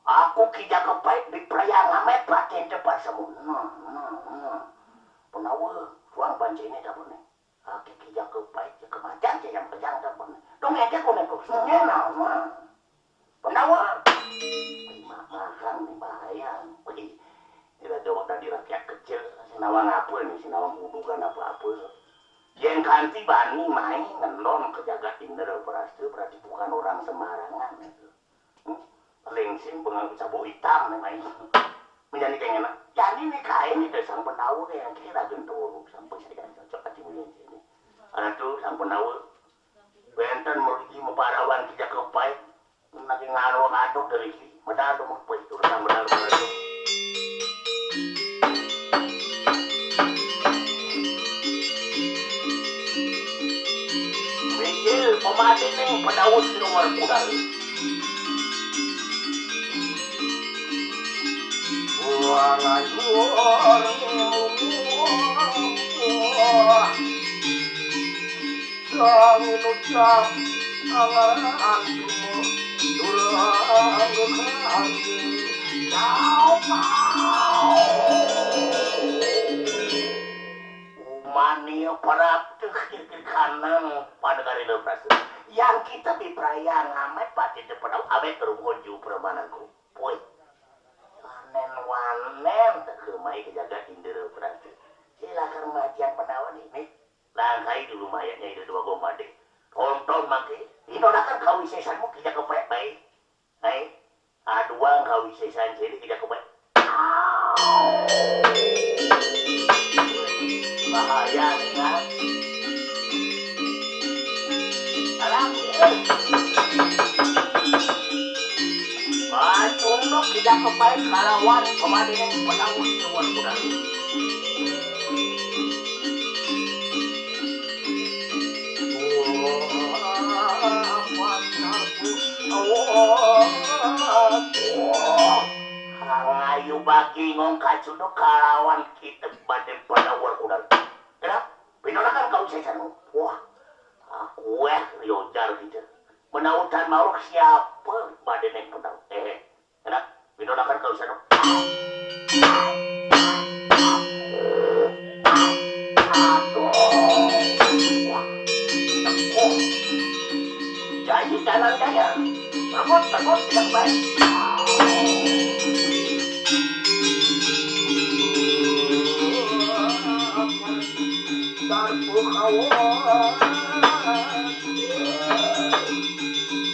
aku kijak kepaik di perayaan amet batin depan semua penawa tuang banci ini dah pun aku kijak kepaik ke kemacang je yang pejang dah pun dong aja kau nak kusunya nama penawa makan ni bahaya tidak jauh dari rakyat kecil sinawang apa ni sinawang budukan apa-apa yang kanti bani main ngelon kejaga indera berhasil berarti bukan orang sembarangan lengsing pengaku sabuk hitam nih main menjadi kayak enak jadi nih kain itu sang penawa yang kira gentur sampai saya cocok hati mulia sini ada tuh sang penawa benten merugi memparawan kijak kepai lagi ngaruh ngaduk dari sini medal dong apa itu urusan medal pemati ning penawus di nomor pudar Sangin ucap angaran tumo durang kekandi Mania parap kiri kanan pada kali lepas yang kita di perayaan amet pati depan amet terwujud permananku poin wanen tak kemai kejaga indera berarti silakan majian penawan ini langkai dulu mayatnya itu 2 gomba deh tonton maki itu akan kau sesanmu kita kepaik baik aduang kau sesan jadi kita kepaik bahaya kan alam tunduk tidak kebaik kalawan kemarin yang penawus semua sudah ngayu bagi ngong kacuduk kalawan kita badan penawar udah kenapa? Pinolakan kau sesanmu wah aku riojar gitu menautan mau siapa badan yang penawar enak pinolakan kau sana jadi jalan jaya terbut tidak baik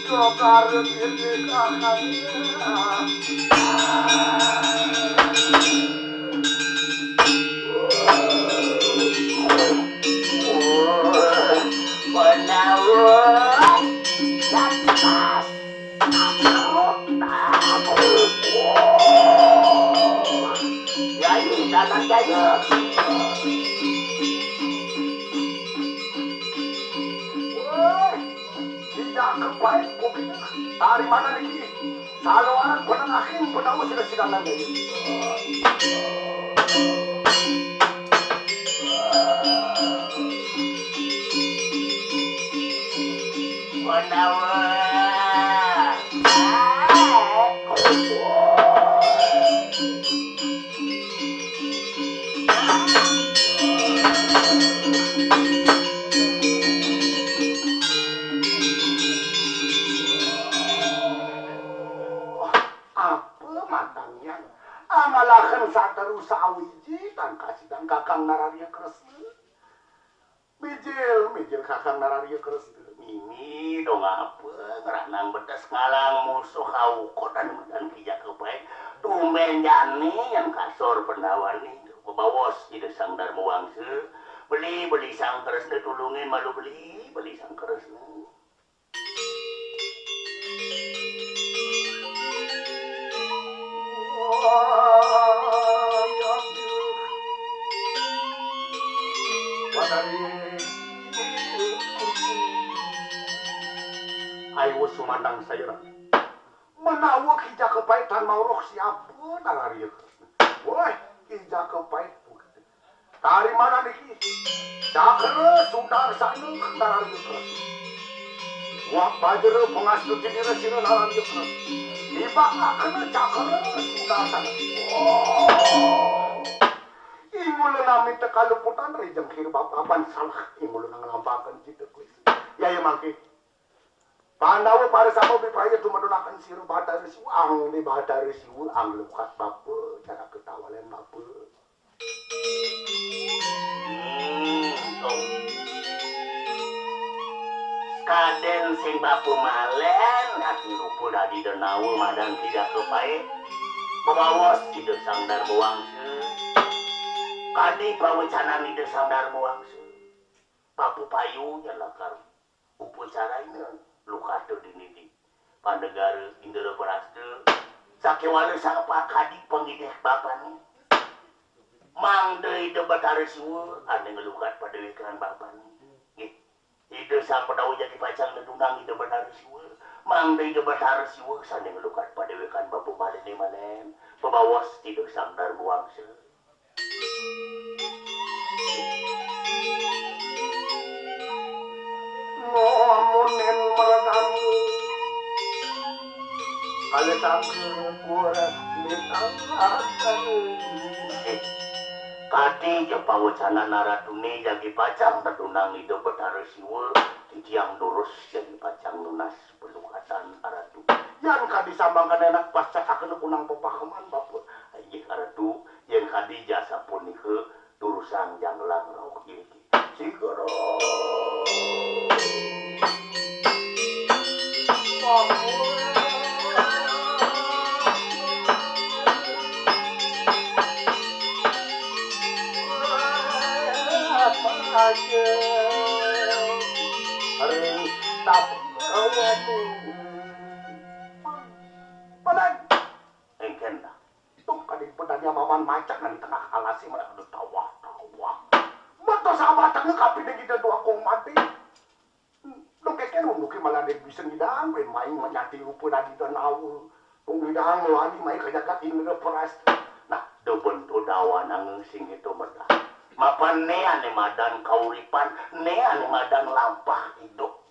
Sokar diri dari mana nih? Saluran penengahin penawus sudah nanti. Penawus. sawiji dan kasih dan kakang Nararya Kresna. Mijil kakang Nararya Kresna. Mimi dong apa ngeranang betes ngalang musuh hauko dan kijak kepae. Tumben jani yang kasor pendawan itu. Bebawos ide sang Darma Wangsa. Beli sang Kresna tulungin malu beli sang Kresna. Ayo sumandang sayra. Menawak hija kepaitan mauroh siapa Nararya Kresna. Woi, hija kepait. Dari mana niki? Cakra sudar sana Nararya Kresna. Wak bajera pengastuti diri sira Nararya Kresna. Tiba akena cakra sudar sana. Ingul nami tekaluputan rejeng kir bapaban salah ingul nang lampakan kita kuis. Ya mangke. Pandawa para sama bipaya tumadunakan sira Bathara Siwa ang ni Bathara Siwa ang lukat bapa cara ketawalen bapa. Kaden sing bapu malen hati rupo dadi denawu madang tidak kepae. Bawawas ide sang Darma Wangsa. Kadi pawecanan ide sang Darma Wangsa. Bapu payu nyalakar upacara ini lukato dinidi. Pandegara Indra Prasta. Sakewala sang Pak Kadi pengideh bapani. Mang deui de Bathara Siwa ane ngelukat padewekan bapani. Ide sang Padawa jadi pacang nedunang ide Bathara Siwa. Mang deui de Bathara Siwa sane ngelukat padewekan bapa malene manen. Pebawas ide sang Darma Wangsa. Momonen merenang kali sangker gua mitang akan Kadi je pawacana naratune jadi pacang nedunang ide Bathara Siwa. Tiang durus jadi pacang lunas pelukatan aratu. yang kadi sambangkan enak pasca akan kunang pepahaman bapak. Aji aratu yang kadi jasa punike durusan janglang rauh iki. Sigoro. Aja hari tak awatu padang Engken dah. tuh kadi pedanya maman macak nanti tengah alasi mereka udah tawa mata sahabat tengah kapi deh kita dua kong mati lu keken mungkin malah dia bisa ngidang main menyati rupa dari danau ngidang lagi main kajakat Indra Prasta. Nah, do bentuk dawa nang sing itu medah. Mapan ne ane madan kauripan, ne ane madan lampah hidup.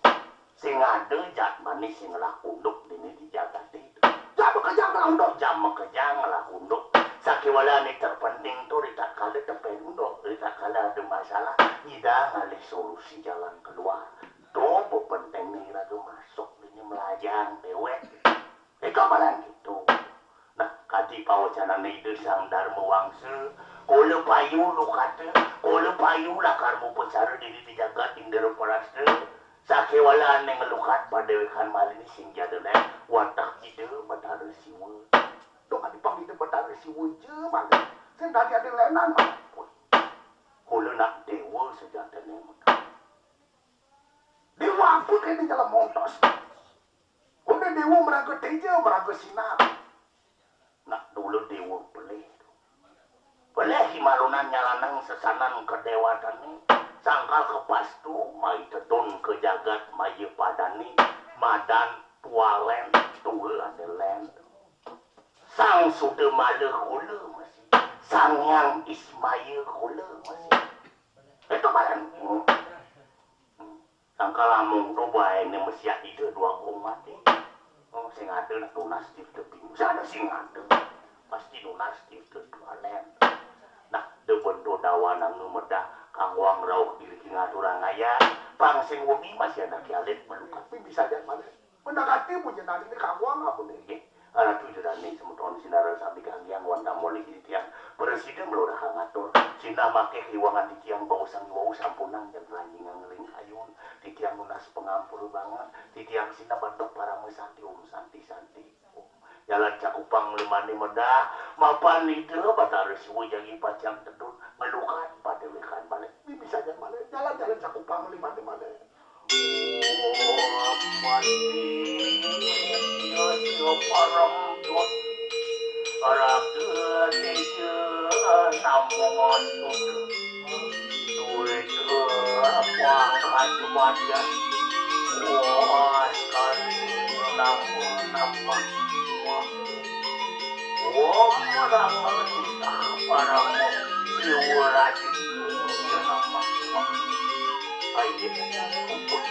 Sing ade jat manis sing lah unduk dini di jagat itu. Jam kejang lah undok. Jam kejang lah unduk. Sakiwala ni terpenting tu rita kala tepen unduk. Rita kala ada masalah, nyida ngalih solusi jalan keluar. Tu penting ni radu masuk ini melajang dewek. Eka malang gitu. Nah, kadi pawacana ni ide sang Darma Wangsa. Kolo payu lu kata, kolo payu lah karmu pacara diri di jagat Indra Prasta. Sakewala neng ngelukat padewekan malini sing jadone watak ide Bathara Siwa. Dong adi panggil Bathara Siwa je mana. Sen tadi ada lenan mana. Kolo nak dewa sejatane. Dewa pun kena jalan montos. Kena dewa meraga teja, meraga sinar. Nak dulu dewa pelih. Pelih himalunan nyalanang sesanan kedewatan sangkal kepastu mai tetun ke jagat mai padani madan tualen tuhe adelen sang sude male hule masih sang yang Ismail hule masih itu balan sangkal amung tu bae ne mesia ide dua mati sing ade tunas di tepi ada sing ade pasti tunas di tualen. Nah, de bendo dawa nang medah kangwang rauh diri ngaturang aya pangsing wengi masih ada kialit melukat Tapi bisa jadi mana. Mendekati punya nanti ini kaguang apa nih. anak tuh jerani semeton sinara sami kalian wanda moli tiang presiden lo udah ngatur cina make hiwangan di tiang bausang wau sampunan dan ranjing ngeling ayun di tiang lunas pengampur banget di tiang sina bantuk para mesanti santi jalan cakupang limani medah mapan itu bataris wujagi pacang tedun melukat pada lekan balik Ini bisa jalan jalan cakupang lima di mana. oh mati ya sio parang dot arakeun teu namon duit pangkat kemadian wah sekali nama wah orang menista parang siurat ya nama ayo kumpul